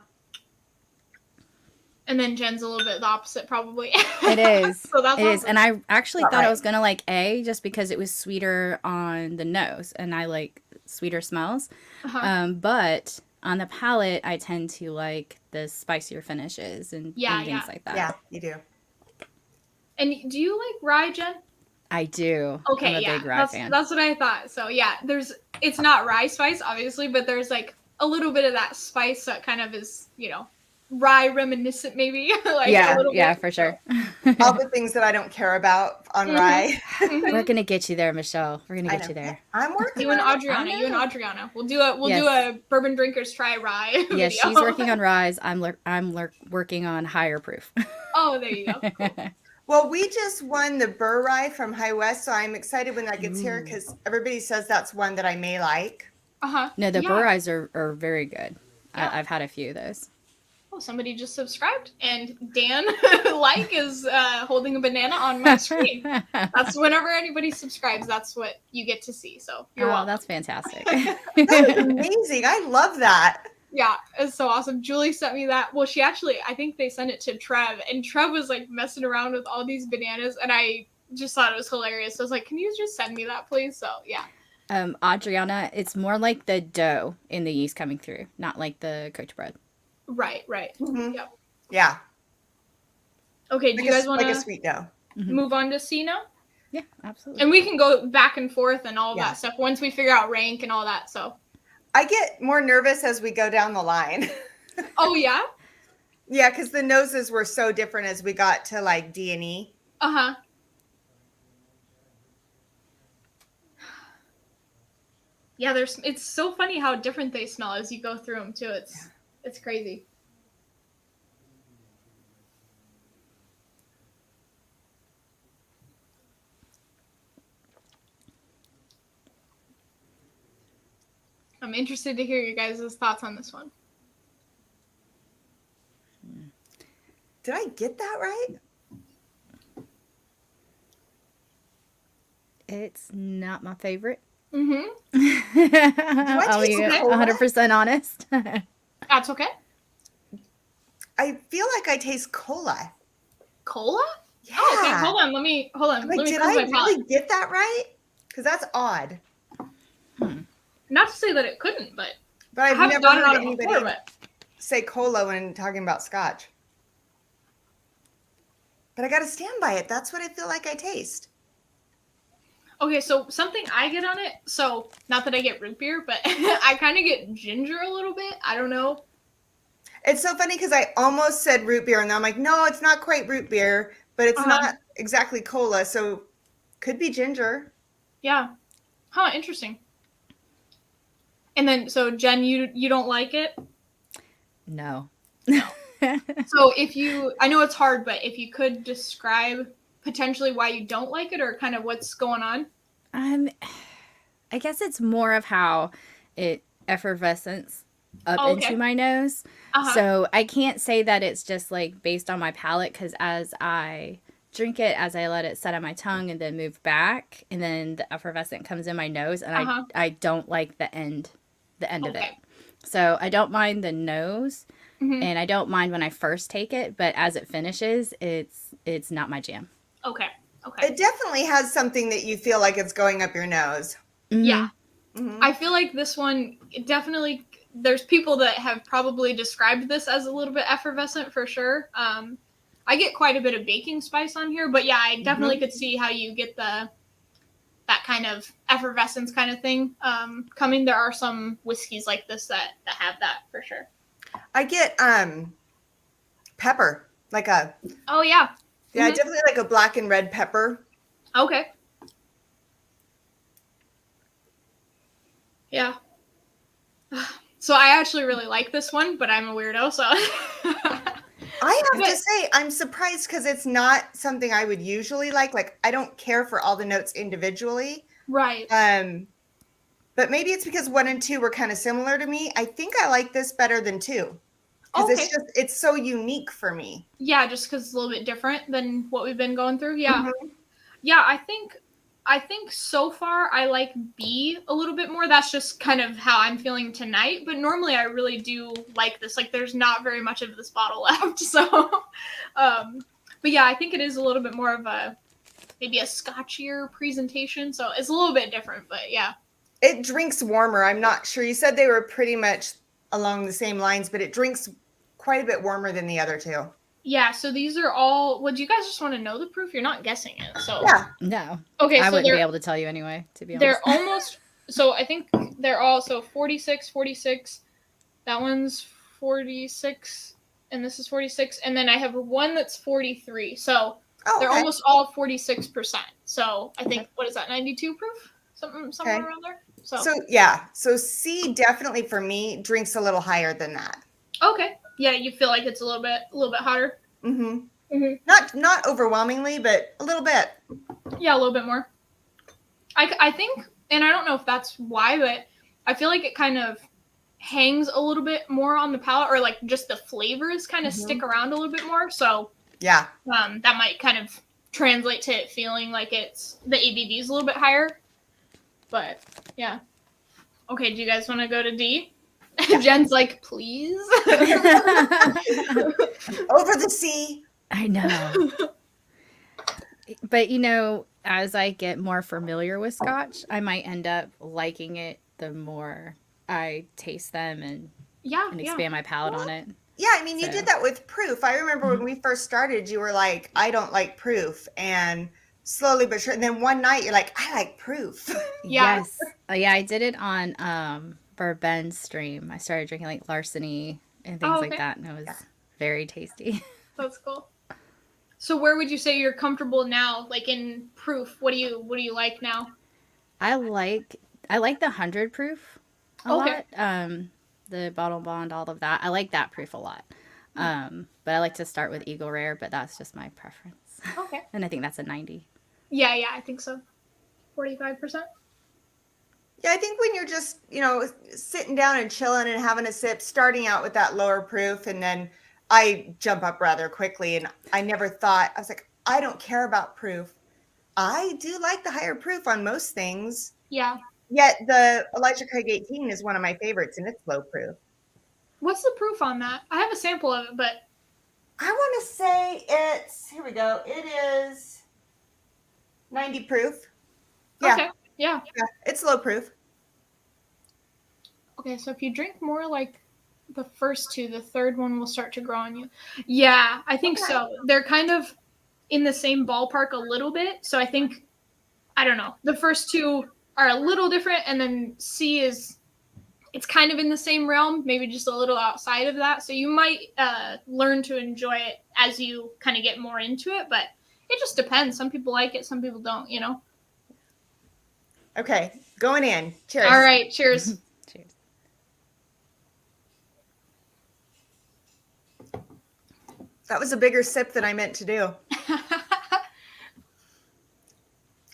And then Jen's a little bit the opposite, probably. It is. So that's it is. And I actually thought I was going to like A just because it was sweeter on the nose. And I like sweeter smells. But on the palate, I tend to like the spicier finishes and things like that. Yeah, you do. And do you like rye, Jen? I do. Okay, I'm a big rye fan. That's what I thought. So yeah, it's not rye spice, obviously, but there's like a little bit of that spice that kind of is, you know, rye reminiscent maybe. Like a little bit. For sure. All the things that I don't care about on rye. We're gonna get you there, Michelle. We're gonna get you there. I'm working. You and Adriana. We'll do a bourbon drinkers try rye. Yes, she's working on ryes. I'm working on higher proof. Oh, there you go. Cool. Well, we just won the Burr Rye from High West, so I'm excited when that gets here because everybody says that's one that I may like. No, the Burr Ryes are very good. Yeah. I've had a few of those. Oh, somebody just subscribed, and Dan is holding a banana on my screen. That's whenever anybody subscribes, that's what you get to see. So you're welcome. That's fantastic. That's amazing. I love that. Yeah, it's so awesome. Julie sent me that. Well, I think they sent it to Trev, and Trev was like messing around with all these bananas, and I just thought it was hilarious. So I was like, can you just send me that, please? So yeah. Adriana, it's more like the dough in the yeast coming through, not like the cooked bread. Right. Mm-hmm. Yep. Yeah. Okay, do you guys want to like a sweet dough move on to C now? Yeah, absolutely. And we can go back and forth and all that stuff once we figure out rank and all that. So I get more nervous as we go down the line. Oh yeah? Yeah, because the noses were so different as we got to like D and E. Yeah, it's so funny how different they smell as you go through them too. It's crazy. I'm interested to hear your guys' thoughts on this one. Did I get that right? It's not my favorite. Mm-hmm. I'll be 100% honest. That's okay. I feel like I taste cola. Cola? Yeah. Oh, okay. Hold on. Let me did I really get that right? Because that's odd. Not to say that it couldn't, but I've never heard anybody say cola when talking about Scotch. But I got to stand by it. That's what I feel like I taste. Okay, so something I get on it, so not that I get root beer, but I kind of get ginger a little bit. I don't know. It's so funny because I almost said root beer, and then I'm like, no, it's not quite root beer, but it's not exactly cola, so could be ginger. Yeah. Huh, interesting. And then, so Jen, you don't like it? No. So I know it's hard, but if you could describe potentially why you don't like it or kind of what's going on? I guess it's more of how it effervescence up into my nose. So I can't say that it's just like based on my palate because as I drink it, as I let it set on my tongue and then move back, and then the effervescent comes in my nose, and I don't like the end of it. So I don't mind the nose, and I don't mind when I first take it, but as it finishes, it's not my jam. Okay. It definitely has something that you feel like it's going up your nose. Yeah. I feel like this one definitely, there's people that have probably described this as a little bit effervescent for sure. I get quite a bit of baking spice on here, but yeah, I definitely could see how you get that kind of effervescence kind of thing coming. There are some whiskeys like this that have that for sure. I get pepper, like a... Oh, yeah. Yeah, definitely like a black and red pepper. Okay. Yeah. So I actually really like this one, but I'm a weirdo, so... I have to say, I'm surprised because it's not something I would usually like. Like, I don't care for all the notes individually. Right. But maybe it's because 1 and 2 were kind of similar to me. I think I like this better than 2. Because it's so unique for me. Yeah, just because it's a little bit different than what we've been going through. Yeah. Yeah, I think I think so far I like B a little bit more. That's just kind of how I'm feeling tonight. But normally I really do like this. Like there's not very much of this bottle left. So, but yeah, I think it is a little bit more of maybe a scotchier presentation. So it's a little bit different, but yeah. It drinks warmer. I'm not sure. You said they were pretty much along the same lines, but it drinks quite a bit warmer than the other two. Yeah, so these are all. Well, do you guys just want to know the proof? You're not guessing it, so yeah. No. Okay, I so wouldn't be able to tell you anyway. To be honest, they're almost. So I think they're all 46, 46. That one's 46, and this is 46, and then I have one that's 43. So they're almost all 46%. So I think what is that? 92 proof? Somewhere around there. So yeah. So C definitely for me drinks a little higher than that. Okay. Yeah, you feel like it's a little bit hotter. Not overwhelmingly, but a little bit. Yeah, a little bit more. I think, and I don't know if that's why, but I feel like it kind of hangs a little bit more on the palate, or like just the flavors kind of stick around a little bit more. So yeah, that might kind of translate to it feeling like it's the ABV is a little bit higher. But yeah. Okay, do you guys want to go to D? Jen's like, please. Over the sea. I know. But as I get more familiar with Scotch, I might end up liking it the more I taste them and expand my palate on it. Yeah, I mean, you did that with proof. I remember when we first started, you were like, I don't like proof. And slowly but sure. And then one night you're like, I like proof. Yes. Yeah, I did it on Bourbon stream. I started drinking like Larceny and things like that, and it was very tasty. That's cool. So where would you say you're comfortable now, like in proof? What do you like now? I like the 100 proof a lot. The Bottle Bond, all of that. I like that proof a lot. But I like to start with Eagle Rare, but that's just my preference. Okay. And I think that's a 90. Yeah, I think so. 45%. Yeah, I think when you're just, sitting down and chilling and having a sip, starting out with that lower proof, and then I jump up rather quickly, and I never thought, I was like, I don't care about proof. I do like the higher proof on most things. Yeah. Yet the Elijah Craig 18 is one of my favorites, and it's low proof. What's the proof on that? I have a sample of it, but I want to say here we go. It is 90 proof. Yeah. Okay. Yeah. It's low proof. Okay, so if you drink more like the first two, the third one will start to grow on you. Yeah, I think so. They're kind of in the same ballpark a little bit. So I think, I don't know, the first two are a little different, and then C it's kind of in the same realm, maybe just a little outside of that. So you might learn to enjoy it as you kind of get more into it, but it just depends. Some people like it, some people don't, Okay, going in. Cheers. All right, cheers. Cheers. That was a bigger sip than I meant to do.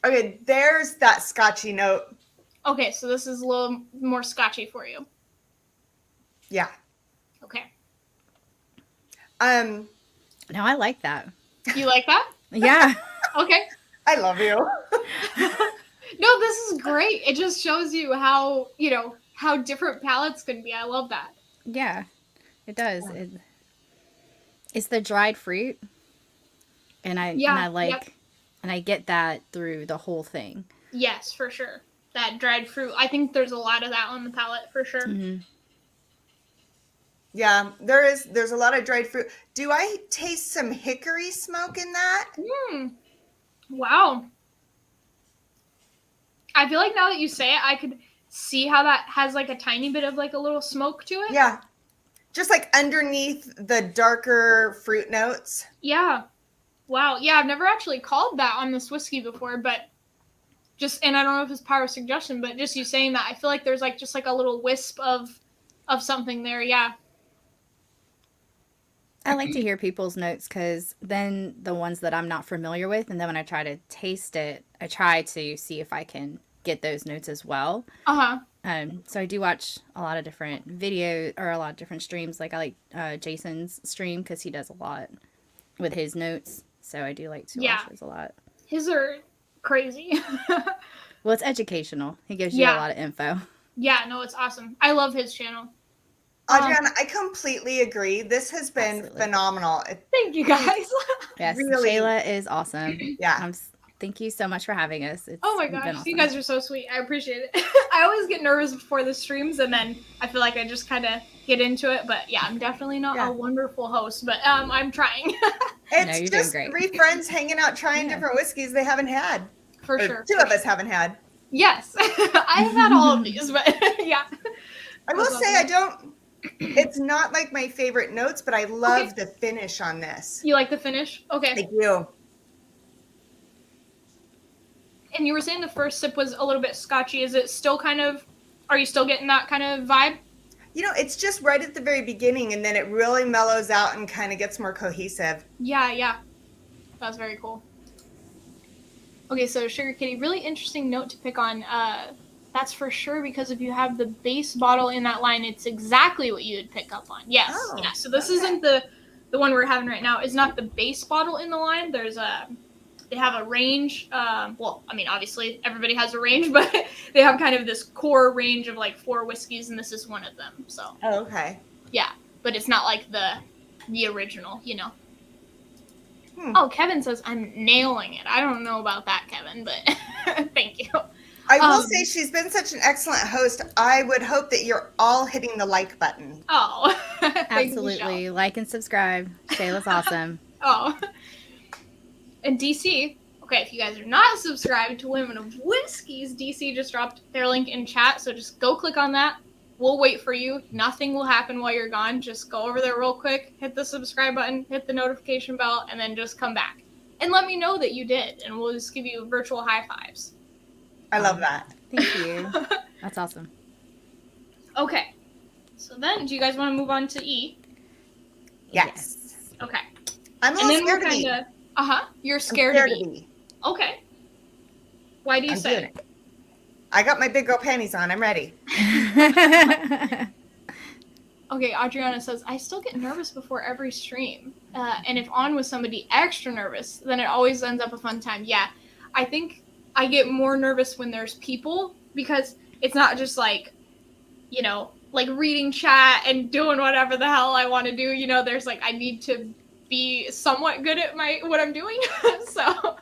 Okay, there's that scotchy note. Okay, so this is a little more scotchy for you. Yeah. Okay. No, I like that. You like that? Yeah. Okay. I love you. No, this is great. It just shows you how, how different palates can be. I love that. Yeah, it does. It's the dried fruit. And I like, and I get that through the whole thing. Yes, for sure. That dried fruit. I think there's a lot of that on the palate for sure. Mm-hmm. Yeah, there's a lot of dried fruit. Do I taste some hickory smoke in that? Wow. I feel like now that you say it, I could see how that has like a tiny bit of like a little smoke to it. Yeah. Just like underneath the darker fruit notes. Yeah. Wow. Yeah, I've never actually called that on this whiskey before, but and I don't know if it's power of suggestion, but just you saying that, I feel like there's like just like a little wisp of something there. Yeah. I like to hear people's notes because then the ones that I'm not familiar with, and then when I try to taste it, I try to see if I can get those notes as well. So I do watch a lot of different videos or a lot of different streams. Like I like Jason's stream because he does a lot with his notes. So I do like to watch those a lot. His are crazy. Well, it's educational. He gives you a lot of info. Yeah, no, it's awesome. I love his channel. Adriana, I completely agree. This has been phenomenal. Thank you, guys. Yes, really, Shayla is awesome. Yeah. Thank you so much for having us. Oh my gosh, awesome. You guys are so sweet. I appreciate it. I always get nervous before the streams, and then I feel like I just kind of get into it. But yeah, I'm definitely not a wonderful host, but I'm trying. It's just 3 friends hanging out trying different whiskeys they haven't had. For sure. 2 of us haven't had. Yes. I've had all of these, but yeah. I will say it's not like my favorite notes, but I love the finish on this. You like the finish? Okay. Thank you. And you were saying the first sip was a little bit scotchy. Is it still are you still getting that kind of vibe? It's just right at the very beginning, and then it really mellows out and kind of gets more cohesive. Yeah. That's very cool. Okay, so Sugar Kitty, really interesting note to pick on. That's for sure, because if you have the base bottle in that line, it's exactly what you would pick up on. Yes. Oh, yeah. So this isn't the one we're having right now. Is not the base bottle in the line. There's they have a range. Well, I mean, obviously everybody has a range, but they have kind of this core range of like 4 whiskeys, and this is one of them. So. Oh, okay. Yeah, but it's not like the original, Oh, Kevin says I'm nailing it. I don't know about that, Kevin, but thank you. I will say she's been such an excellent host. I would hope that you're all hitting the like button. Oh, absolutely. Like and subscribe. Shayla's awesome. Oh. And DC, okay, if you guys are not subscribed to Women of Whiskeys, DC just dropped their link in chat, so just go click on that. We'll wait for you. Nothing will happen while you're gone. Just go over there real quick, hit the subscribe button, hit the notification bell, and then just come back. And let me know that you did, and we'll just give you virtual high fives. I love that. Thank you. That's awesome. Okay. So then, do you guys want to move on to E? Yes. Okay. I'm a little scared of E. You're scared of E. Okay. Why do you say? I got my big girl panties on. I'm ready. Okay, Adriana says, I still get nervous before every stream. And if on with somebody extra nervous, then it always ends up a fun time. Yeah, I think I get more nervous when there's people, because it's not just like, like reading chat and doing whatever the hell I want to do. There's like, I need to be somewhat good at what I'm doing. So,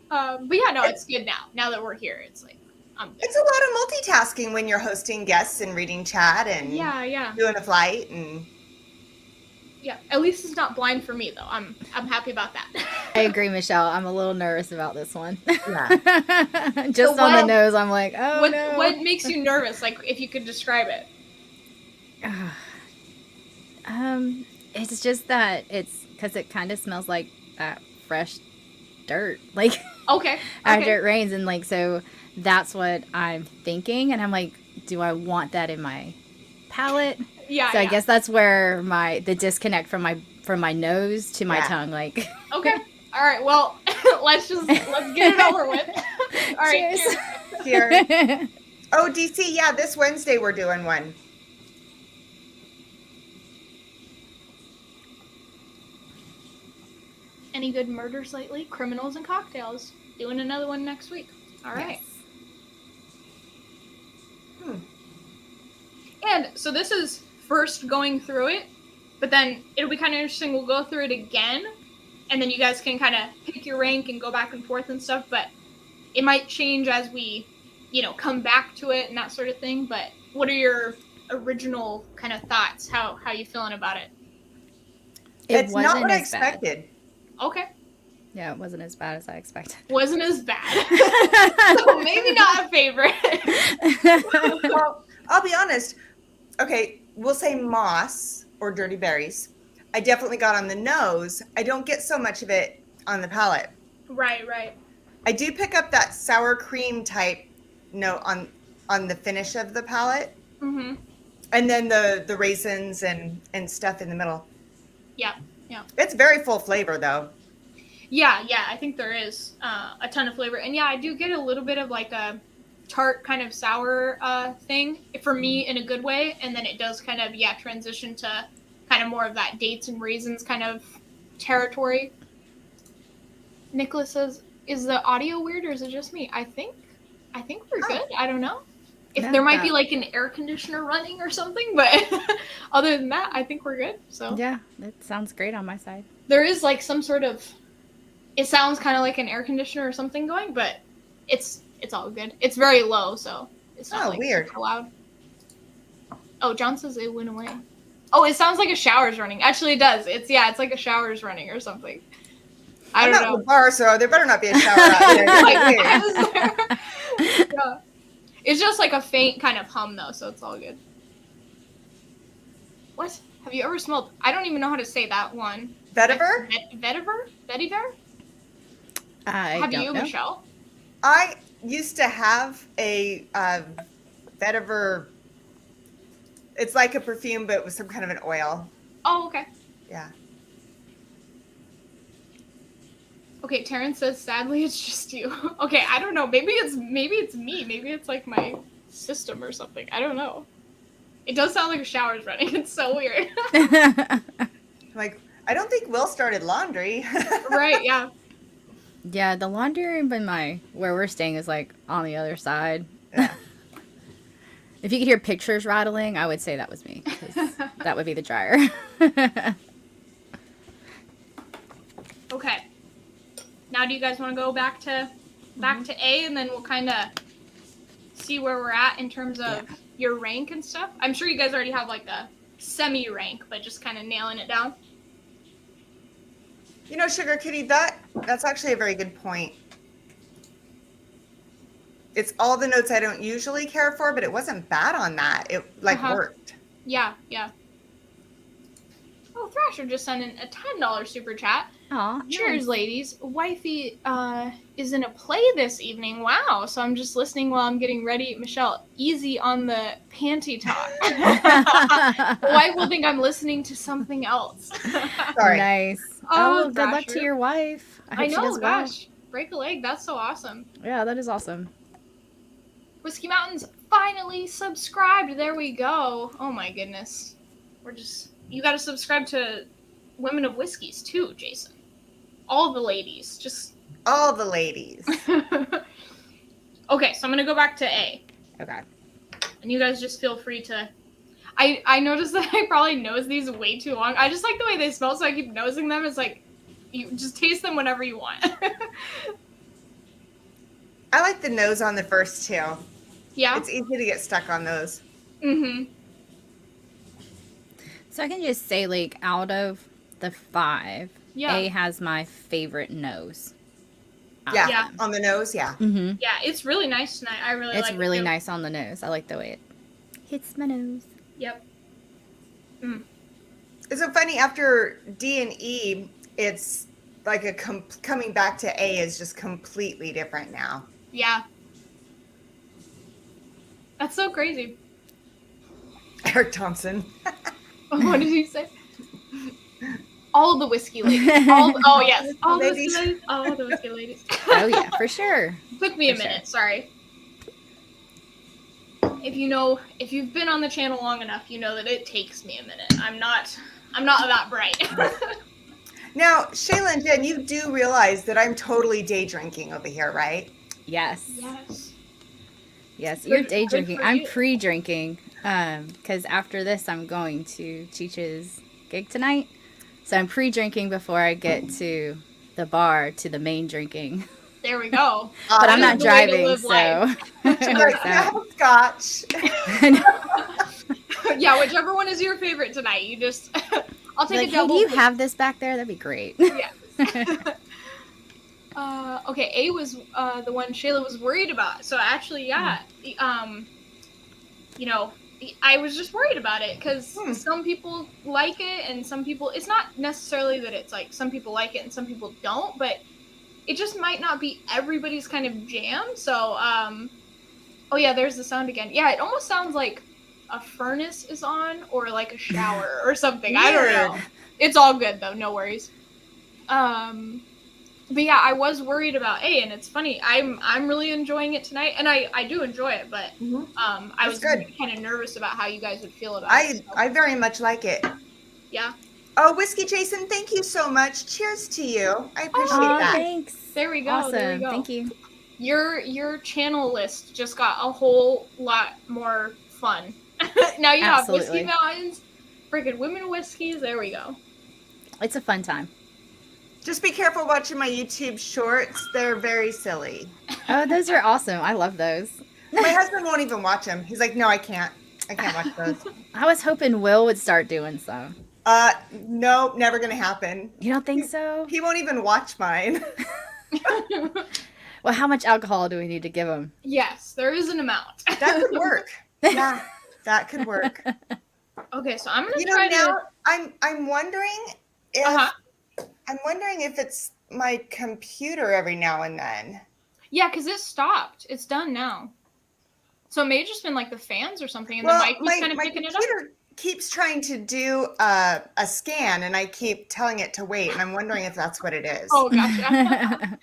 but yeah, no, it's good now. Now that we're here, it's like, it's a lot of multitasking when you're hosting guests and reading chat and doing a flight and. Yeah, at least it's not blind for me though. I'm happy about that. I agree, Michelle. I'm a little nervous about this one. Yeah. Just on the nose, I'm like, oh no. What makes you nervous? Like, if you could describe it. It's just that it's because it kind of smells like fresh dirt, like after it rains, and like so that's what I'm thinking, and I'm like, do I want that in my palate? Yeah. So I guess that's where the disconnect from my nose to my tongue, like. Okay. All right. Well, let's get it over with. All right. Cheers. Cheers. Oh, DC. Yeah, this Wednesday we're doing one. Any good murders lately? Criminals and Cocktails. Doing another one next week. All right. Yes. And so this is first going through it, but then it'll be kind of interesting. We'll go through it again, and then you guys can kind of pick your rank and go back and forth and stuff, but it might change as we, come back to it and that sort of thing. But what are your original kind of thoughts? How you feeling about it? It's not what I expected. Okay. Yeah, it wasn't as bad as I expected. Wasn't as bad. So maybe not a favorite. Well, I'll be honest. Okay, we'll say moss or dirty berries. I definitely got on the nose. I don't get so much of it on the palate. Right. I do pick up that sour cream type note on the finish of the palate. Mm-hmm. And then the raisins and stuff in the middle. Yeah. It's very full flavor, though. Yeah, I think there is a ton of flavor. And yeah, I do get a little bit of like a tart kind of sour thing for me in a good way. And then it does kind of, transition to kind of more of that dates and raisins kind of territory. Nicholas says, Is the audio weird or is it just me? I think we're good. I don't know. If there might be like an air conditioner running or something, but other than that, I think we're good. So yeah, it sounds great on my side. There is like some sort of, it sounds kind of like an air conditioner or something going, but it's all good. It's very low, so it's not like weird. super loud. Oh, John says it went away. Oh, it sounds like a shower's running. Actually, it does. It's like a shower's running or something. I don't know. I'm not in the bar, so there better not be a shower out here. Yeah. It's just like a faint kind of hum, though, so it's all good. What? Have you ever smelled? I don't even know how to say that one. Vetiver? Vetiver? Vetiver? Have you, know. Michelle? I used to have a vetiver. It's like a perfume, but with some kind of an oil. Oh, okay. Yeah. Okay, Terrence says, sadly, it's just you. Okay, I don't know. Maybe it's me. Maybe it's like my system or something. I don't know. It does sound like a shower's running. It's so weird. Like, I don't think Will started laundry. Right, yeah. Yeah, the laundry room in where we're staying is like on the other side. Yeah. If you could hear pictures rattling, I would say that was me. 'Cause that would be the dryer. Okay. Now, do you guys want to go back to A, and then we'll kind of see where we're at in terms of your rank and stuff? I'm sure you guys already have like a semi-rank, but just kind of nailing it down. You know, Sugar Kitty, that's actually a very good point. It's all the notes I don't usually care for, but it wasn't bad on that. It worked. Yeah. Oh, Thrasher just sent in a $10 super chat. Aw, cheers, nice. ladies. Wifey is in a play this evening. Wow. So I'm just listening while I'm getting ready. Michelle, easy on the panty talk. The wife will think I'm listening to something else. Sorry. Nice. Oh, good luck to your wife. I hope know, she does well. gosh. Break a leg. That's so awesome. Yeah, that is awesome. Whiskey Mountains finally subscribed. There we go. Oh my goodness. You got to subscribe to Women of Whiskeys too, Jason. All the ladies. Just all the ladies. Okay, so I'm going to go back to A. Okay. And you guys just feel free to... I noticed that I probably nose these way too long. I just like the way they smell, so I keep nosing them. It's like, you just taste them whenever you want. I like the nose on the first two. Yeah? It's easy to get stuck on those. Mm-hmm. So I can just say, like, out of the 5, A has my favorite nose. Yeah, on the nose, yeah. Mm-hmm. Yeah, it's really nice tonight. I really like it. It's really nice on the nose. I like the way it hits my nose. Yep. It's so funny, after D and E, it's like coming back to A is just completely different now. Yeah. That's so crazy. Eric Thompson. What did he say? All the whiskey ladies. All the whiskey ladies. All the whiskey ladies. Oh yeah, for sure. Took me a minute. Sorry. If you've been on the channel long enough, you know that it takes me a minute. I'm not that bright. Now, Shayla and Jen, you do realize that I'm totally day drinking over here, right? Yes. Yes. You're day drinking. I'm pre-drinking. Because after this, I'm going to Cheech's gig tonight. So I'm pre-drinking before I get to the bar, to the main drinking. There we go. But I'm not driving, so have Scotch. Yeah, whichever one is your favorite tonight. You just, I'll take a double. Hey, do you have this back there? That'd be great. Yes. Okay, A was the one Shayla was worried about. So actually, yeah, I was just worried about it because some people like it and some people, it's not necessarily that it's like some people like it and some people don't, but it just might not be everybody's kind of jam. So, oh yeah, there's the sound again. Yeah, it almost sounds like a furnace is on or like a shower or something. I don't know. It's all good though, no worries. But yeah, I was worried about A, and it's funny. I'm really enjoying it tonight, and I do enjoy it. But I was kind of nervous about how you guys would feel about it. I very much like it. Yeah. Oh, Whiskey Jason, thank you so much. Cheers to you. I appreciate that. Thanks. There we go. Awesome. There we go. Thank you. Your channel list just got a whole lot more fun. Now you have Whiskey Mountains, freaking Women Whiskeys. There we go. It's a fun time. Just be careful watching my YouTube shorts. They're very silly. Oh, those are awesome. I love those. My husband won't even watch them. He's like, no, I can't. I can't watch those. I was hoping Will would start doing some. Nope, never gonna happen. You don't think so? He won't even watch mine. Well, how much alcohol do we need to give him? Yes, there is an amount. That could work. Yeah, that could work. Okay, so I'm gonna try now, to. I'm wondering if I'm wondering if it's my computer every now and then. Yeah, because it stopped. It's done now. So it may have just been like the fans or something, and Well, the mic was kind of picking it up. My computer keeps trying to do a scan, and I keep telling it to wait, and I'm wondering if that's what it is. Oh, gotcha.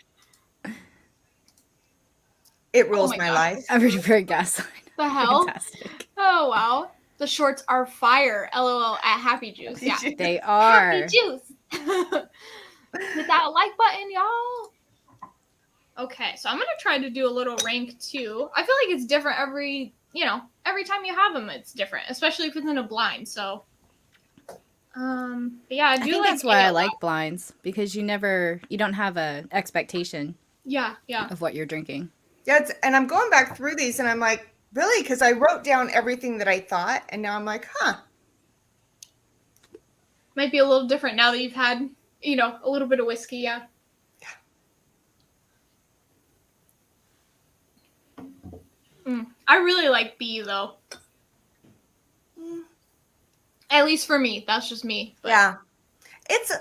It rules my life. I'm ready for a gas sign. The hell? Fantastic. Oh, wow. The shorts are fire. LOL at Happy Juice. Yeah. They are. Happy Juice. Hit that like button, y'all. Okay, so I'm going to try to do a little rank too. I feel like it's different every time you have them, it's different, especially if it's in a blind. So, but yeah, I think that's why I like blinds, because you don't have a expectation. Yeah. Of what you're drinking. Yeah, and I'm going back through these, and I'm like, really? Because I wrote down everything that I thought, and now I'm like, Might be a little different now that you've had, a little bit of whiskey, yeah. I really like B, though. At least for me. That's just me. But. Yeah. It's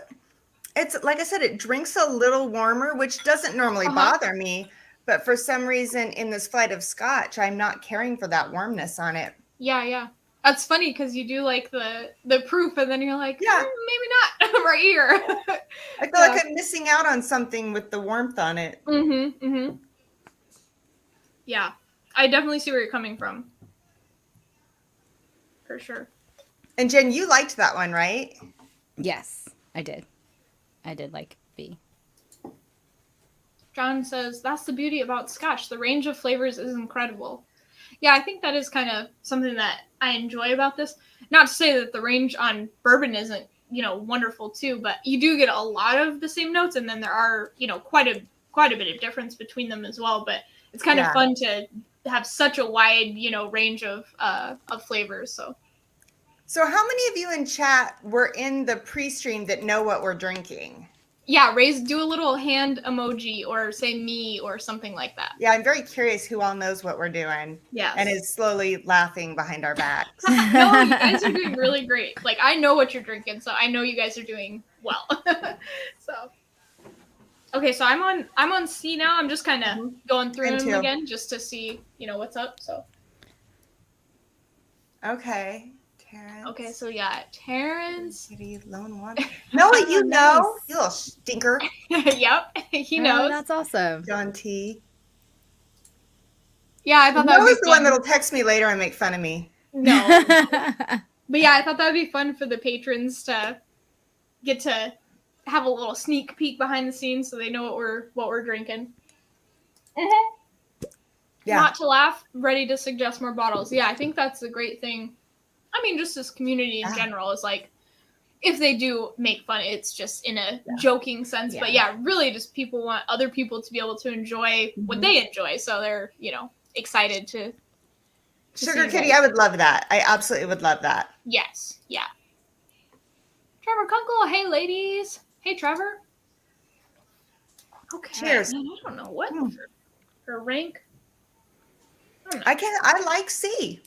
like I said, it drinks a little warmer, which doesn't normally bother me. But for some reason, in this flight of Scotch, I'm not caring for that warmness on it. Yeah. That's funny because you do like the proof, and then you're like, maybe not right here. I feel like I'm missing out on something with the warmth on it. Mm-hmm. Yeah. I definitely see where you're coming from. For sure. And Jen, you liked that one, right? Yes, I did. I did like B. John says, that's the beauty about Scotch. The range of flavors is incredible. Yeah, I think that is kind of something that I enjoy about this. Not to say that the range on bourbon isn't, wonderful too, but you do get a lot of the same notes, and then there are, quite a bit of difference between them as well. But it's kind of fun to have such a wide, range of flavors. So how many of you in chat were in the pre-stream that know what we're drinking? Yeah, do a little hand emoji or say me or something like that. Yeah, I'm very curious who all knows what we're doing. Yes. And is slowly laughing behind our backs. No, you guys are doing really great. Like, I know what you're drinking, so I know you guys are doing well. Okay, so I'm on C now. I'm just kind of going through them again just to see, what's up. So. Okay. Terrence. Okay, so yeah, Terrence. City Lone Water. No, you know, you little stinker. Yep, he knows. That's awesome. John T. Yeah, I thought that was the one that'll text me later and make fun of me. No. But yeah, I thought that would be fun for the patrons to get to have a little sneak peek behind the scenes so they know what we're drinking. Yeah. Not to laugh, ready to suggest more bottles. Yeah, I think that's a great thing. I mean, just this community in general is like, if they do make fun, it's just in a joking sense. Yeah. But yeah, really just people want other people to be able to enjoy what they enjoy. So they're, excited to Sugar Kitty, I would love that. I absolutely would love that. Yes. Yeah. Trevor Kunkel. Hey, ladies. Hey, Trevor. Okay. Cheers. Man, I don't know what for rank. I like C.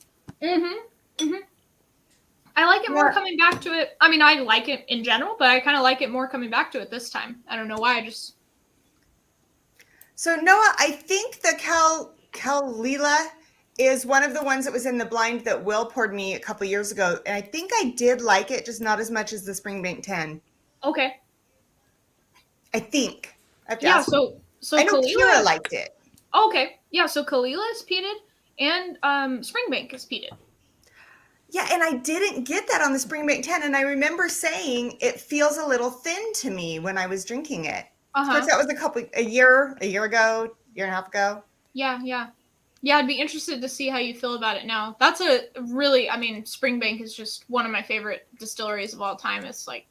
I like it more coming back to it. I mean, I like it in general, but I kind of like it more coming back to it this time. I don't know why. So Noah, I think the Cal Lila is one of the ones that was in the blind that Will poured me a couple years ago, and I think I did like it, just not as much as the Springbank 10. Okay. I think. Yeah. So I know Kira liked it. Okay. Yeah. So Kalila is peated, and Springbank is peated. Yeah, and I didn't get that on the Springbank 10. And I remember saying it feels a little thin to me when I was drinking it. Of course, that was a year ago, year and a half ago. Yeah. I'd be interested to see how you feel about it now. That's a really, I mean, Springbank is just one of my favorite distilleries of all time. It's like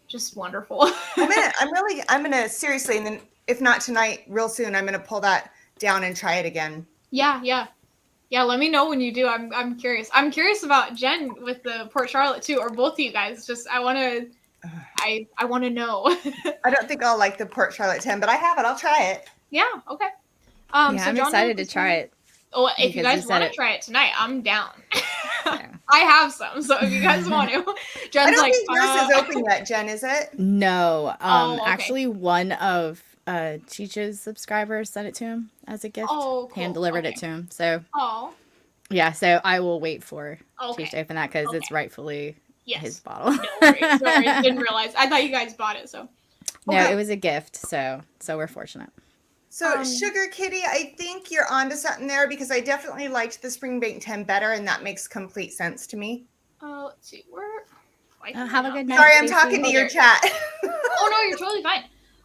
just wonderful. I'm gonna seriously, and then if not tonight, real soon, I'm gonna pull that down and try it again. Yeah. Let me know when you do. I'm curious. I'm curious about Jen with the Port Charlotte too, or both of you guys. Just I want to know. I don't think I'll like the Port Charlotte 10, but I have it. I'll try it. Yeah. Okay. So I'm excited to try it. Oh, if you guys want to try it tonight, I'm down. Yeah. I have some, so if you guys want to. Jen's I don't think yours is open yet, Jen, is it? No. Okay. Actually, one of Cheech's subscribers sent it to him as a gift. Oh, cool. Hand delivered it to him. So. Oh. Yeah, so I will wait for Cheech to open that because it's rightfully his bottle. No worries. Didn't realize. I thought you guys bought it, so. No, it was a gift, so we're fortunate. So, Sugar Kitty, I think you're onto something there because I definitely liked the Springbank 10 better, and that makes complete sense to me. Let's see. Have a good night. Sorry, I'm talking to your chat. Oh, no, you're totally fine.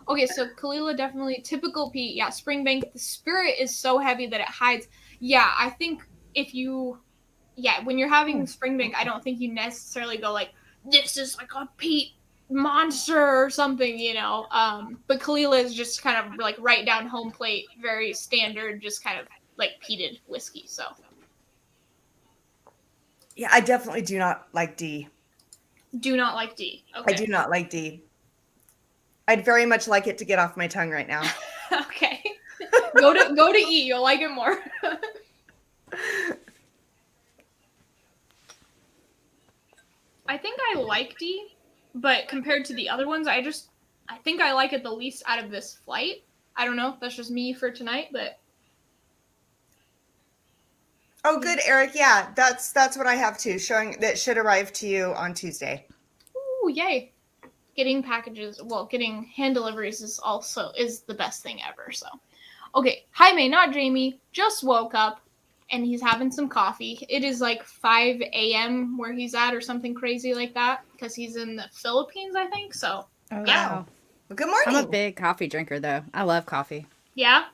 Okay, so Kalila definitely, typical peat. Yeah, Springbank, the spirit is so heavy that it hides. Yeah, I think when you're having Springbank, I don't think you necessarily go like, this is like a peat monster or something, but Kalila is just kind of like right down home plate, very standard, just kind of like peated whiskey. So yeah, I definitely do not like D. Do not like D. Okay. I do not like D. I'd very much like it to get off my tongue right now. Okay. Go to E. You'll like it more. I think I like D. But compared to the other ones, I think I like it the least out of this flight. I don't know. That's just me for tonight, but. Oh, good, Eric. Yeah, that's what I have too. Showing that should arrive to you on Tuesday. Ooh, yay! Getting hand deliveries is the best thing ever. So, okay, Jaime, not Jamie, just woke up, and he's having some coffee. It is like 5 a.m. where he's at or something crazy like that because he's in the Philippines, I think. So, Wow. Well, good morning. I'm a big coffee drinker, though. I love coffee. Yeah?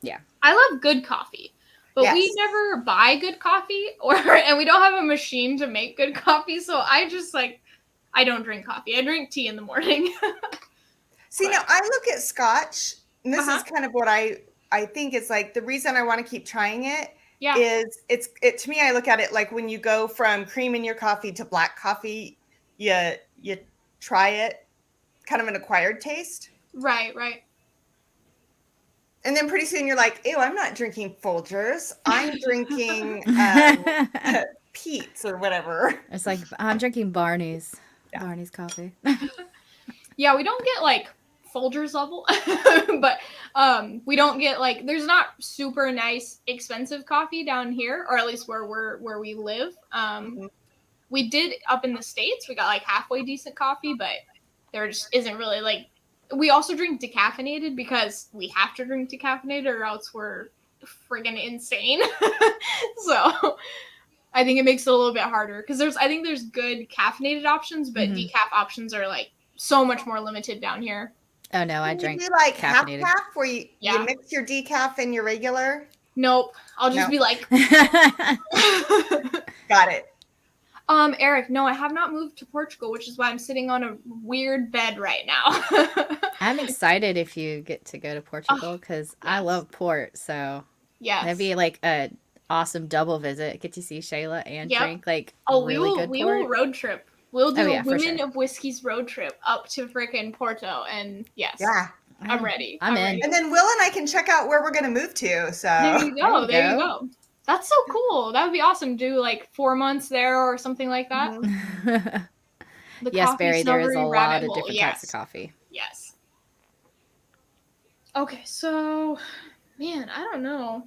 Yeah. I love good coffee, but we never buy good coffee and we don't have a machine to make good coffee. So I just I don't drink coffee. I drink tea in the morning. See, now I look at Scotch, and this is kind of what I think it's like the reason I want to keep trying it. Yeah. Is it to me, I look at it like when you go from cream in your coffee to black coffee, you try it, kind of an acquired taste. Right. And then pretty soon you're like, ew, I'm not drinking Folgers. I'm drinking Pete's or whatever. It's like, I'm drinking Barney's coffee. Yeah, we don't get Folgers level, but we don't get there's not super nice expensive coffee down here, or at least where we live. We did up in the States, we got halfway decent coffee, but there just isn't really we also drink decaffeinated because we have to drink decaffeinated or else we're friggin' insane. So I think it makes it a little bit harder because I think there's good caffeinated options, but decaf options are so much more limited down here. Oh no, I drink you do caffeinated. Half where you mix your decaf and your regular? Nope. I'll just be Got it. Eric, no, I have not moved to Portugal, which is why I'm sitting on a weird bed right now. I'm excited if you get to go to Portugal because I love port. So yeah, that'd be a awesome double visit. Get to see Shayla and drink we will road trip. We'll do a Women of Whiskey's road trip up to frickin' Porto, and I'm ready. I'm in. Ready. And then Will and I can check out where we're gonna move to. So there you go. That's so cool. That would be awesome. Do 4 months there or something like that. Mm-hmm. Yes, Barry, there is a lot of different types of coffee. Yes. Okay, so, man, I don't know.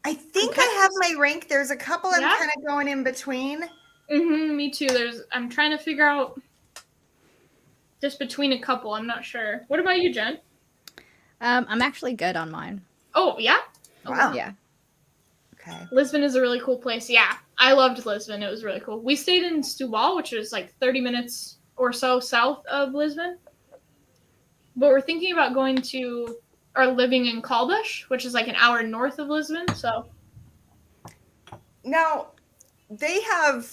I think I have my rank. There's a couple I'm kind of going in between. Me too. I'm trying to figure out just between a couple. I'm not sure. What about you, Jen? I'm actually good on mine. Oh, yeah? Wow. Yeah. Okay. Lisbon is a really cool place. Yeah. I loved Lisbon. It was really cool. We stayed in Setúbal, which is like 30 minutes or so south of Lisbon. But we're thinking about going to or living in Caldas, which is like an hour north of Lisbon. So now their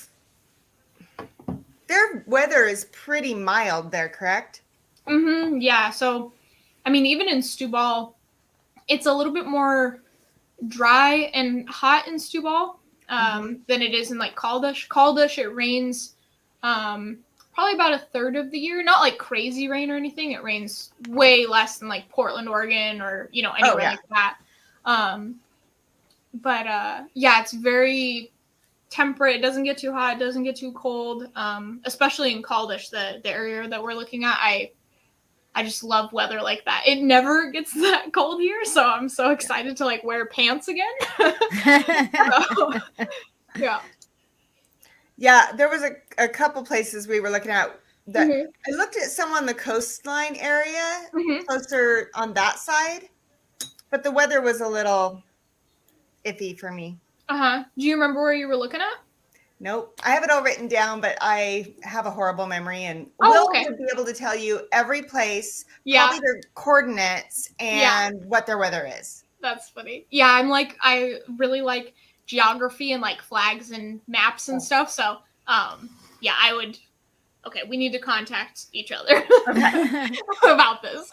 weather is pretty mild there, correct? Mm-hmm. Yeah. So, I mean, even in Setúbal, it's a little bit more dry and hot in Setúbal than it is in like Caldas. Caldas, it rains probably about a third of the year. Not like crazy rain or anything. It rains way less than like Portland, Oregon, or anywhere like that. But yeah, it's very temperate. It doesn't get too hot. It doesn't get too cold. Especially in Caldas, the area that we're looking at. I just love weather like that. It never gets that cold here, so I'm so excited to like wear pants again. So, yeah. Yeah, there was a couple places we were looking at that I looked at some on the coastline area, closer on that side, but the weather was a little iffy for me. Do you remember where you were looking at? Nope. I have it all written down, but I have a horrible memory, and Will would be able to tell you every place, probably their coordinates and what their weather is. That's funny. Yeah, I really like geography and like flags and maps and stuff. So, yeah, I would. Okay, we need to contact each other about this.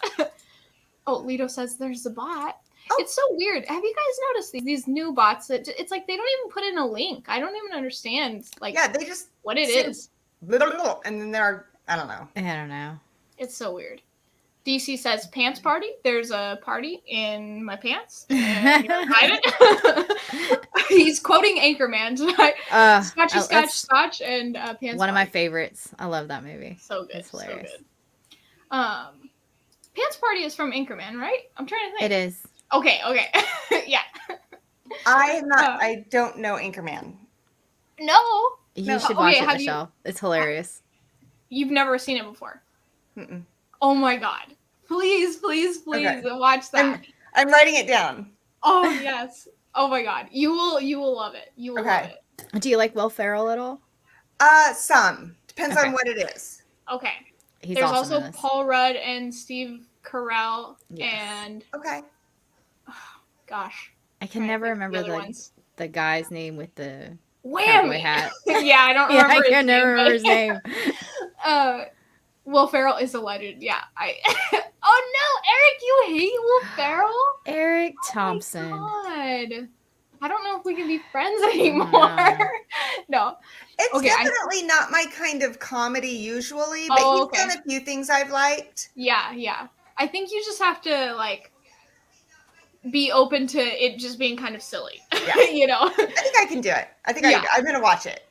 Oh, Lito says there's a bot. Oh. It's so weird. Have you guys noticed these new bots that it's like they don't even put in a link? I don't even understand. Like, they just what it is. Little, and then they're I don't know. It's so weird. DC says pants party. There's a party in my pants. And you're invited. He's quoting Anchorman tonight. Scotch, and pants. One of my favorites. I love that movie. So good. It's hilarious. So good. Pants party is from Anchorman, right? I'm trying to think. It is. Okay. Yeah. I don't know Anchorman. No. You should watch it, Michelle. It's hilarious. You've never seen it before? Mm-mm. Oh my God. Please watch that. I'm writing it down. Oh, yes. Oh my God. You will love it. You will love it. Do you like Will Ferrell at all? Some. Depends on what it is. Okay. He's There's awesome also Paul Rudd and Steve Carell and gosh. I can never remember the guy's name with the Whammy hat. Yeah, I don't remember I can never remember his name. Will Ferrell is a legend. Yeah. Oh no, Eric, you hate Will Ferrell? Eric Thompson. Oh my God. I don't know if we can be friends anymore. No. It's definitely not my kind of comedy usually, but he's done a few things I've liked. Yeah. I think you just have to like be open to it just being kind of silly. Yeah. I think I can do it. I think I'm going to watch it.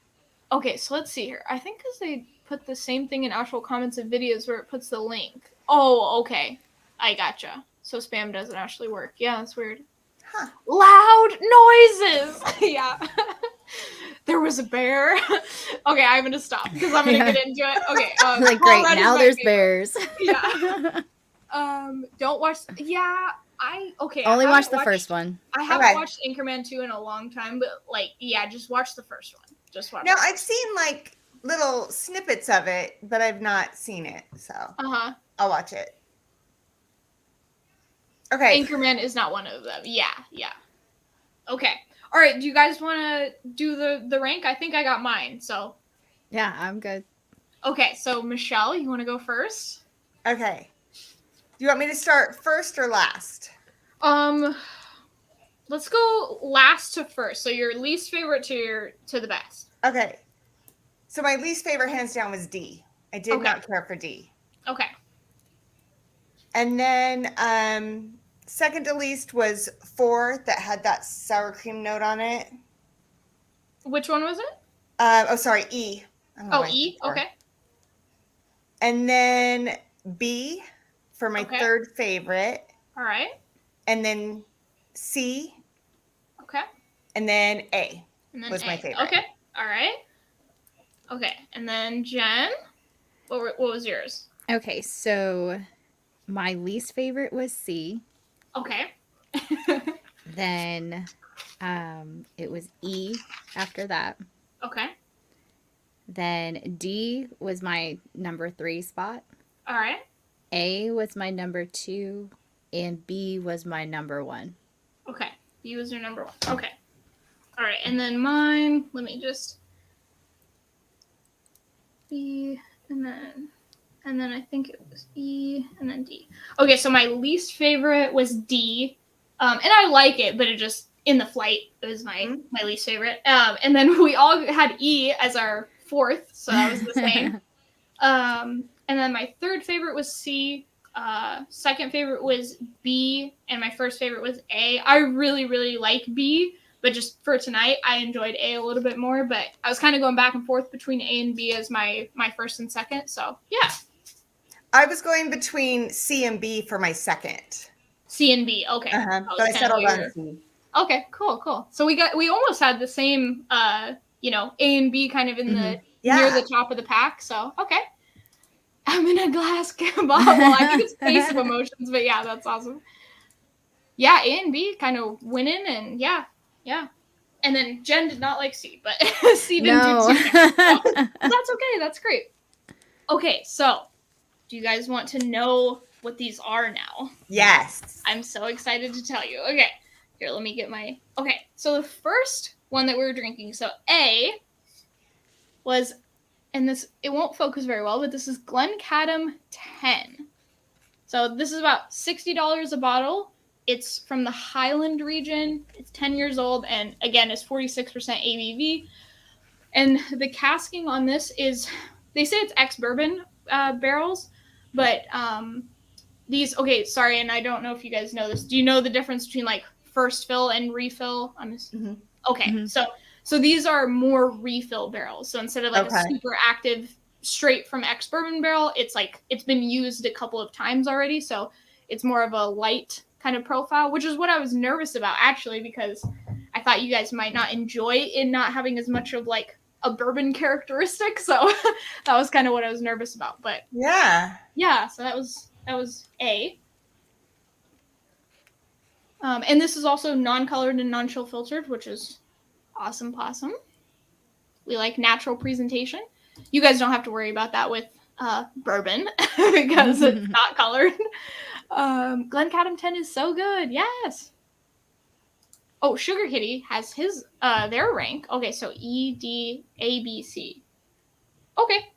Okay, so let's see here. I think because they put the same thing in actual comments of videos where it puts the link. Oh, okay. I gotcha. So spam doesn't actually work. Yeah, that's weird. Huh. Loud noises. Yeah. There was a bear. Okay, I'm going to stop because I'm going to get into it. Okay. Like, great. Now there's bears. Yeah. Don't watch. Yeah. Only watch the first one. I haven't watched Anchorman 2 in a long time, but just watch the first one. Just watch. No, I've seen like little snippets of it, but I've not seen it, so I'll watch it. Okay. Anchorman is not one of them. Yeah. Okay. All right. Do you guys want to do the rank? I think I got mine. So. Yeah, I'm good. Okay, so Michelle, you want to go first? Okay. Do you want me to start first or last? Let's go last to first. So your least favorite to the best. Okay. So my least favorite, hands down, was D. I did not care for D. Okay. And then second to least was 4 that had that sour cream note on it. Which one was it? E. E? Okay. And then B for my third favorite. All right. And then C. Okay. And then A was my favorite. Okay. All right. Okay. And then Jen, what was yours? Okay, so my least favorite was C. Okay. Then it was E after that. Okay. Then D was my number 3 spot. All right. A was my number 2, and B was my number 1. Okay. B was your number 1. Okay. All right, and then mine, let me just B, and then I think it was E, and then D. Okay, so my least favorite was D, and I like it, but it just, in the flight, it was my least favorite. And then we all had E as our 4th, so that was the same. And then my 3rd favorite was C, 2nd favorite was B, and my 1st favorite was A. I really, really like B, but just for tonight, I enjoyed A a little bit more, but I was kind of going back and forth between A and B as my 1st and 2nd, so yeah. I was going between C and B for my 2nd. C and B, okay. But I settled on C. Okay, cool. So we almost had the same, A and B kind of in the near the top of the pack, so okay. I'm in a glass bottle. I think it's Face of Emotions, but yeah, that's awesome. Yeah, A and B kind of winning, and yeah. And then Jen did not like C, but C didn't do too much. So that's okay. That's great. Okay, so do you guys want to know what these are now? Yes. I'm so excited to tell you. Okay, here, let me get my... Okay, so the first one that we were drinking, so A was... And this, it won't focus very well, but this is Glencadem 10. So this is about $60 a bottle. It's from the Highland region. It's 10 years old, and again, it's 46% ABV. And the casking on this is, they say it's ex-bourbon barrels, but these, okay, sorry, and I don't know if you guys know this. Do you know the difference between like first fill and refill? Okay, so these are more refill barrels. So instead of like a super active straight from ex-bourbon barrel, it's like it's been used a couple of times already. So it's more of a light kind of profile, which is what I was nervous about actually, because I thought you guys might not enjoy it not having as much of like a bourbon characteristic. So that was kind of what I was nervous about. But yeah, so that was A. And this is also non-colored and non-chill filtered, which is awesome possum. We like natural presentation. You guys don't have to worry about that with bourbon because it's not colored. Glencadem 10 is so good. Yes. Oh, Sugar Kitty has his their rank. Okay, so E, D, A, B, C. Okay.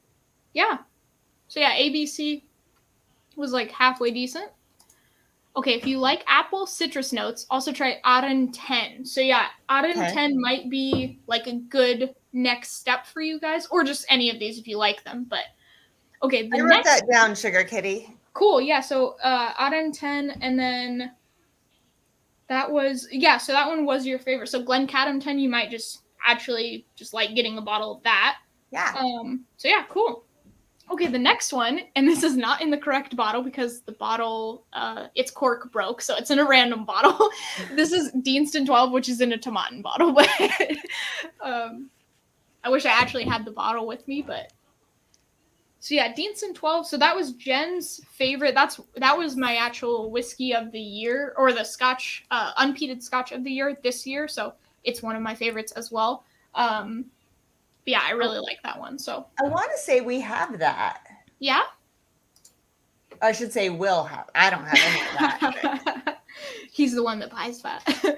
Yeah. So yeah, A, B, C was like halfway decent. Okay, if you like apple citrus notes, also try Auden 10. So yeah, Auden 10 might be like a good next step for you guys, or just any of these if you like them. But okay, I wrote that down, Sugar Kitty. Cool, yeah. So Auden 10, and then that was so that one was your favorite. So Glencadem 10, you might just actually just like getting a bottle of that. Yeah. So yeah, cool. Okay, the next one, and this is not in the correct bottle because the bottle, its cork broke, so it's in a random bottle. This is Deanston 12, which is in a Tomatin bottle, but I wish I actually had the bottle with me, but... So yeah, Deanston 12, so that was Jen's favorite. That was my actual whiskey of the year, or the Scotch, unpeated Scotch of the year this year, so it's one of my favorites as well. Yeah, I really like that one. So I want to say we have that. Yeah? I should say we'll have. I don't have any of that. He's the one that buys that.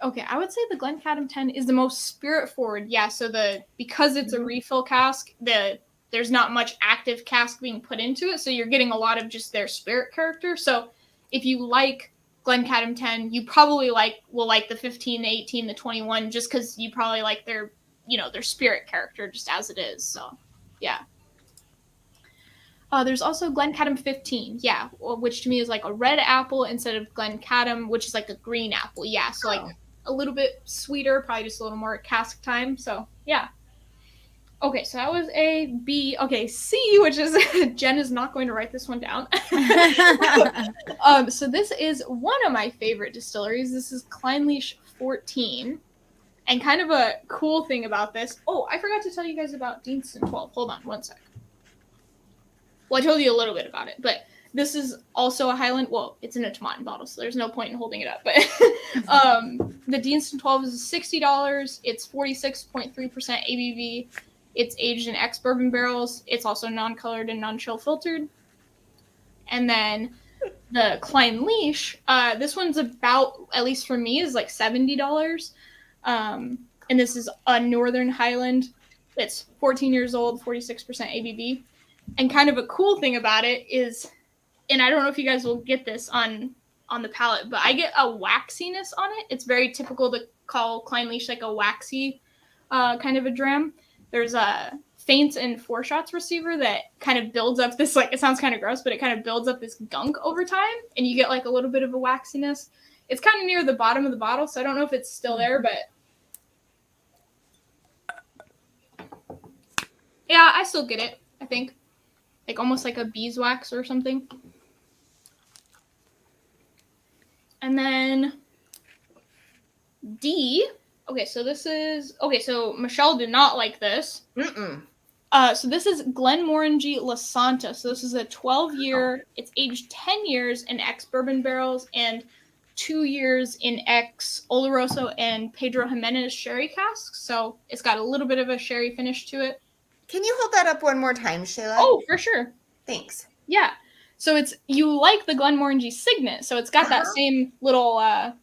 Okay, I would say the Glencadem 10 is the most spirit forward. Yeah, so because it's a refill cask, there's not much active cask being put into it, so you're getting a lot of just their spirit character. So if you like Glencadem 10, you probably will like the 15, the 18, the 21, just because you probably like their spirit character just as it is. So, yeah. There's also Glencadem 15, yeah, which to me is like a red apple instead of Glencadem, which is like a green apple. Yeah, so like a little bit sweeter, probably just a little more cask time. So, yeah. Okay, so that was A, B. Okay, C, which is Jen is not going to write this one down. So this is one of my favorite distilleries. This is Clynelish 14. And kind of a cool thing about this. Oh, I forgot to tell you guys about Deanston 12. Hold on one sec. Well, I told you a little bit about it, but This is also a Highland. Well, it's in a tomatin bottle, so there's no point in holding it up. But the Deanston 12 is $60. It's 46.3% ABV. It's aged in ex-bourbon barrels. It's also non-colored and non-chill filtered. And then the Klein Leash, this one's about, at least for me, is like $70. And this is a Northern Highland. It's 14 years old, 46% ABV. And kind of a cool thing about it is, and I don't know if you guys will get this on the palate, but I get a waxiness on it. It's very typical to call Klein Leash like a waxy kind of a dram. There's a faint and foreshots receiver that kind of builds up this, like, it sounds kind of gross, but it kind of builds up this gunk over time, and you get like a little bit of a waxiness. It's kind of near the bottom of the bottle, so I don't know if it's still there, but yeah, I still get it, I think. Like almost like a beeswax or something. And then D. Okay, so this is... Okay, so Michelle did not like this. So this is Glenmorangie Lasanta. So this is a 12-year... It's aged 10 years in ex-bourbon barrels and 2 years in ex-Oloroso and Pedro Jimenez sherry casks. So it's got a little bit of a sherry finish to it. Can you hold that up one more time, Shayla? Oh, for sure. Thanks. Yeah. So it's, you like the Glenmorangie Signet. So it's got that same little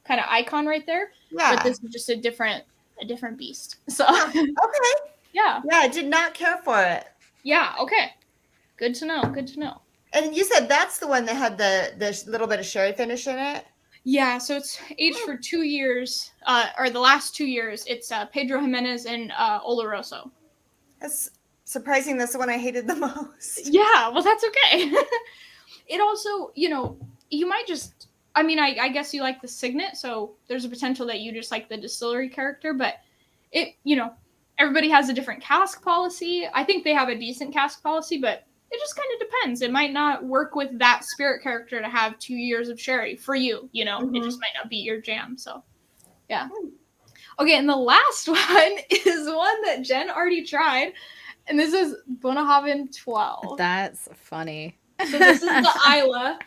kind of icon right there. Yeah. But this is just a different beast. So okay. Yeah. Yeah, I did not care for it. Yeah, okay. Good to know. Good to know. And you said that's the one that had the little bit of sherry finish in it? Yeah, so it's aged for 2 years, or the last 2 years. It's Pedro Jimenez and Oloroso. That's surprising. That's the one I hated the most. Yeah, well, that's okay. It also, you might just, I guess you like the Signet, so there's a potential that you just like the distillery character, but it, everybody has a different cask policy. I think they have a decent cask policy, but it just kind of depends. It might not work with that spirit character to have 2 years of sherry for you, Mm-hmm. It just might not be your jam, so, yeah. Okay, and the last one is one that Jen already tried, and this is Bona Haven 12. That's funny. So this is the Isla.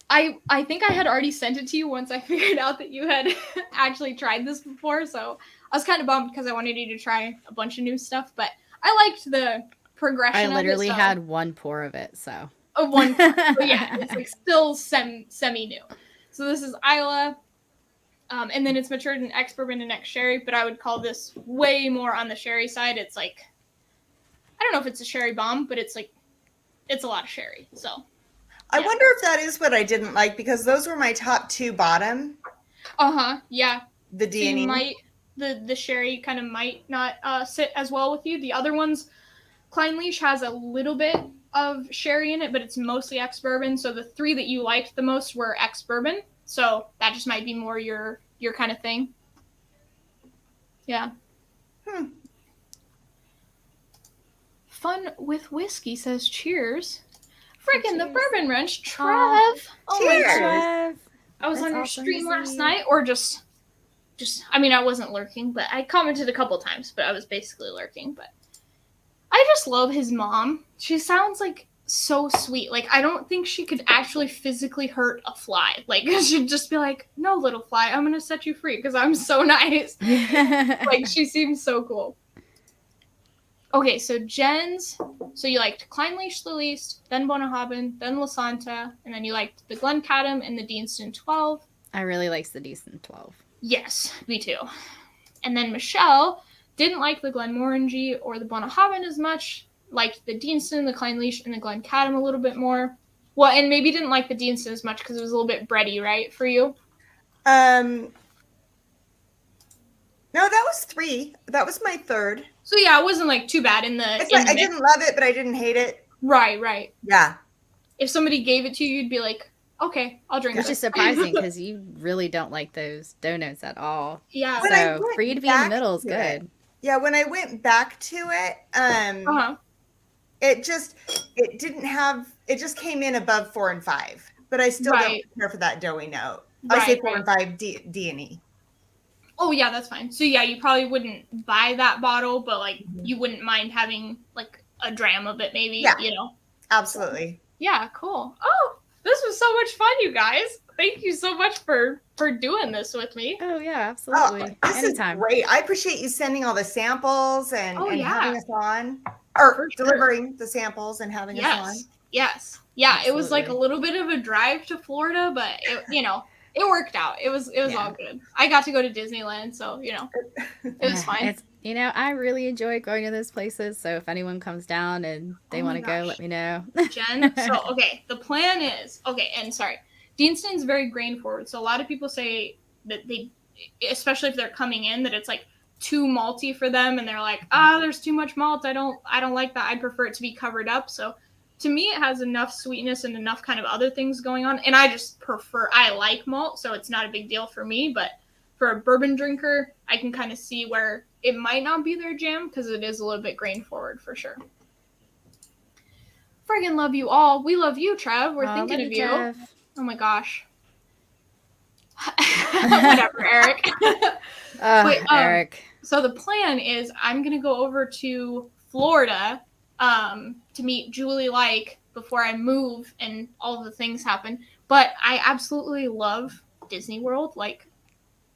I think I had already sent it to you once I figured out that you had actually tried this before, so I was kind of bummed because I wanted you to try a bunch of new stuff, but I liked the progression. I literally had one pour of it, so. One pour. So yeah, it's like still semi-new. So this is Isla. And then it's matured in ex-bourbon and ex-sherry, but I would call this way more on the sherry side. It's like, I don't know if it's a sherry bomb, but it's like, it's a lot of sherry, so. I wonder if that is what I didn't like, because those were my top two bottom. Yeah. The D&E. So the sherry kind of might not sit as well with you. The other ones, Klein Leash has a little bit of sherry in it, but it's mostly ex-bourbon. So the three that you liked the most were ex-bourbon. So that just might be more your kind of thing. Yeah. Fun with whiskey says cheers. Freaking the Bourbon Wrench, Trev. Oh, cheers. Trev. I was on your stream last night, or just I wasn't lurking, but I commented a couple times, but I was basically lurking. But I just love his mom. She sounds like so sweet. Like, I don't think she could actually physically hurt a fly. Like, she'd just be like, no, little fly, I'm gonna set you free because I'm so nice. Like, she seems so cool. Okay, so Jen's, so you liked Klein Leash the least, then Bona Haven, then Lasanta, and then you liked the Glencadem and the Deanston 12. I really liked the Deanston 12. Yes, me too. And then Michelle didn't like the Glenmorangie or the Bona Haven as much, liked the Deanston, the Klein Leash, and the Glencadem a little bit more. Well, and maybe didn't like the Deanston as much because it was a little bit bready, right, for you? No, that was 3. That was my 3rd. So yeah, it wasn't like too bad in the. I didn't love it, but I didn't hate it. Right. Yeah. If somebody gave it to you, you'd be like, okay, I'll drink it. Which is surprising because you really don't like those donuts at all. Yeah. So for you to be in the middle is good. Yeah, when I went back to it, it just came in above 4 and 5, but I still don't care for that doughy note. I say 4 and 5 D&E. Oh yeah, that's fine. So yeah, you probably wouldn't buy that bottle, but like you wouldn't mind having like a dram of it, maybe. Yeah. You know. Absolutely. Yeah, cool. Oh, this was so much fun, you guys. Thank you so much for doing this with me. Oh yeah, absolutely. This Anytime. is great. I appreciate you sending all the samples and having us on, or For delivering the samples and having us on. Yes. Yeah, absolutely. It was like a little bit of a drive to Florida, but it worked out. It was all good. I got to go to Disneyland, so it was fine. I really enjoy going to those places. So if anyone comes down and they want to go, let me know. Jen, so okay, the plan is and sorry, Deanston's very grain forward. So a lot of people say that they, especially if they're coming in, that it's like too malty for them, and they're like, there's too much malt. I don't like that. I'd prefer it to be covered up. So to me, it has enough sweetness and enough kind of other things going on. And I like malt, so it's not a big deal for me. But for a bourbon drinker, I can kind of see where it might not be their jam because it is a little bit grain forward for sure. Friggin' love you all. We love you, Trev. We're thinking of you. Jeff. Oh my gosh. Whatever, Eric. Wait, Eric. So the plan is I'm going to go over to Florida to meet Julie before I move and all the things happen. But I absolutely love Disney World,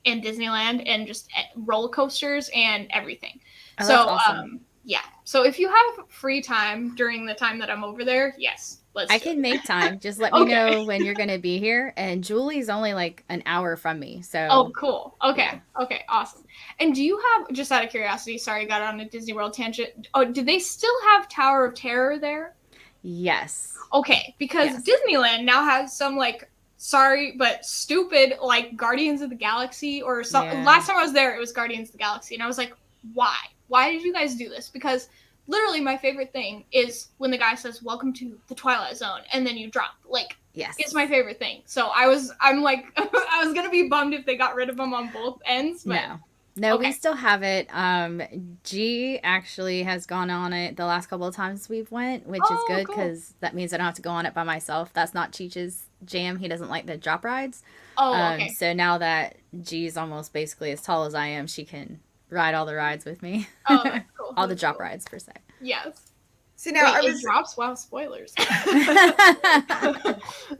and Disneyland, and just roller coasters and everything. Oh, so awesome. Yeah. So if you have free time during the time that I'm over there, yes, I can make time. Just let me know when you're going to be here. And Julie's only an hour from me. So. Oh, cool. Okay. Yeah. Okay. Awesome. And do you have, just out of curiosity, sorry, I got on a Disney World tangent. Oh, do they still have Tower of Terror there? Yes. Okay. Because Disneyland now has some sorry, but stupid Guardians of the Galaxy or something. Yeah. Last time I was there, it was Guardians of the Galaxy. And I was like, why? Why did you guys do this? Because literally my favorite thing is when the guy says, "Welcome to the Twilight Zone," and then you drop. Yes. It's my favorite thing. So I was going to be bummed if they got rid of them on both ends. But... No, we still have it. G actually has gone on it the last couple of times we've went, which is good because that means I don't have to go on it by myself. That's not Cheech's jam. He doesn't like the drop rides. Okay. So now that G's almost basically as tall as I am, she can ride all the rides with me. Oh, that's cool. All the drop rides per se. Yes. See now, it drops. Wow, spoilers. Well,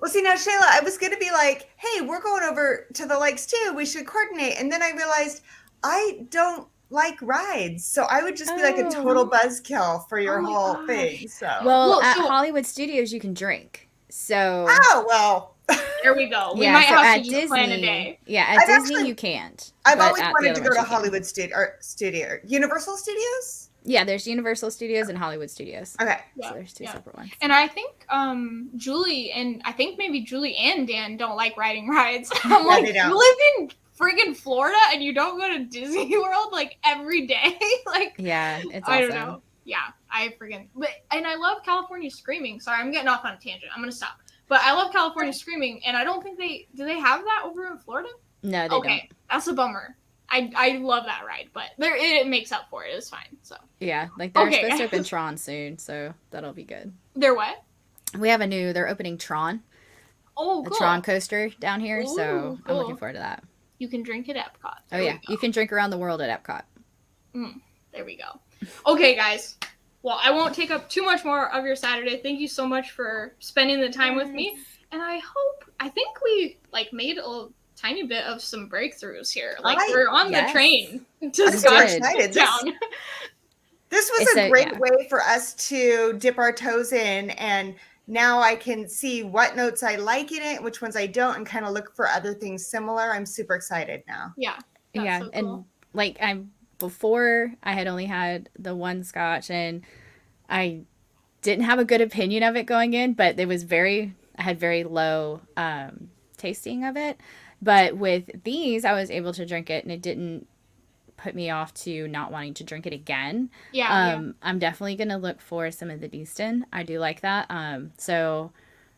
see now, Shayla, I was going to be like, "Hey, we're going over to the lakes too. We should coordinate." And then I realized I don't like rides, so I would just be like a total buzzkill for your whole thing. So at Hollywood Studios, you can drink. So there we go. We might have to just plan a day. Yeah, at Disney you can't. I've always wanted to go to Hollywood Studio. Universal Studios? Yeah, there's Universal Studios and Hollywood Studios. Okay. So there's two separate ones. And I think Julie and Dan don't like riding rides. I'm you live in friggin' Florida and you don't go to Disney World every day? Yeah, it's awesome. I don't know. Yeah, and I love California Screaming. Sorry, I'm getting off on a tangent. I'm going to stop. But I love California Screaming, and I don't think do they have that over in Florida? No, they don't. That's a bummer. I love that ride, but it makes up for it. It's fine. So yeah, they're supposed to open Tron soon, so that'll be good. They're what? They're opening Tron. Oh, cool. A Tron coaster down here, so I'm looking forward to that. You can drink at Epcot. Oh yeah, you can drink around the world at Epcot. There we go. Okay, guys. Well, I won't take up too much more of your Saturday. Thank you so much for spending the time with me. And I think we made a tiny bit of some breakthroughs here. We're on the train to Scotch Town. This was a great way for us to dip our toes in, and now I can see what notes I like in it, which ones I don't, and kind of look for other things similar. I'm super excited now. Yeah. Yeah. So cool. And before I had only had the one Scotch and I didn't have a good opinion of it going in, but I had very low tasting of it. But with these, I was able to drink it and it didn't put me off to not wanting to drink it again. Yeah. I'm definitely going to look for some of the Deanston. I do like that. So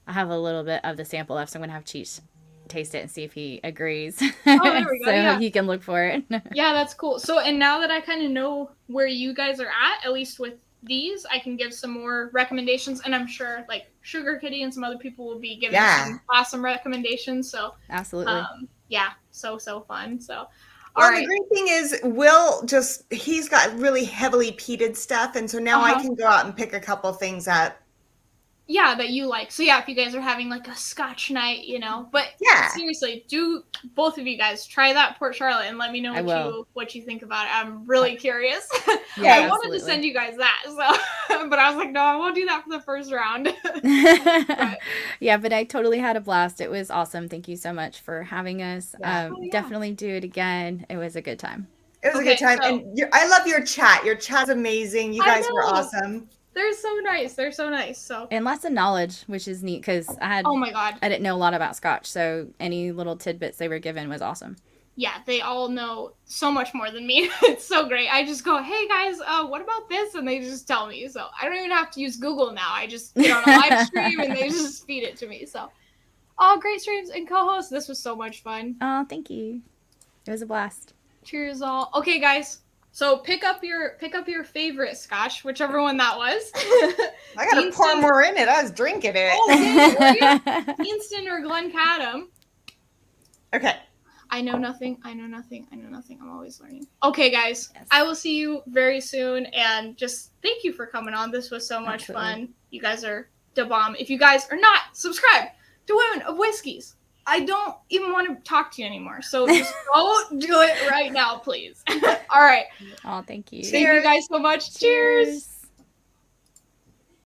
I have a little bit of the sample left, so I'm going to have Cheech taste it and see if he agrees. Oh, there we go. So he can look for it. Yeah, that's cool. So, and now that I kind of know where you guys are at least with these, I can give some more recommendations, and I'm sure Sugar Kitty and some other people will be giving some awesome recommendations. So absolutely. So fun. So the great thing is he's got really heavily peated stuff, and so now I can go out and pick a couple things up Yeah, that you like. So yeah, if you guys are having like a Scotch night, you know. But seriously, do both of you guys try that Port Charlotte and let me know what you think about it. I'm really curious. Yeah, I wanted to send you guys that, so but I was like, no, I won't do that for the first round. Yeah, but I totally had a blast. It was awesome. Thank you so much for having us. Definitely do it again. It was a good time. It was a good time, and I love your chat. Your chat's amazing. You guys were awesome. They're so nice. They're so nice. So and lots of knowledge, which is neat because oh my god, I didn't know a lot about Scotch, so any little tidbits they were given was awesome. Yeah, they all know so much more than me. It's so great. I just go, hey guys, what about this? And they just tell me. So I don't even have to use Google now. I just get on a live stream and they just feed it to me. So, great streams and co-hosts. This was so much fun. Oh, thank you. It was a blast. Cheers, all. Okay, guys. So pick up your favorite Scotch, whichever one that was. I gotta pour more in it. I was drinking it. Oh, Deanston or Glencadem. Okay. I know nothing. I'm always learning. Okay, guys. Yes. I will see you very soon. And just thank you for coming on. This was so much fun. You guys are the bomb. If you guys are not subscribed to Women of Whiskeys, I don't even want to talk to you anymore. So just go do it right now, please. All right. Oh, thank you. Thank you guys so much. Cheers.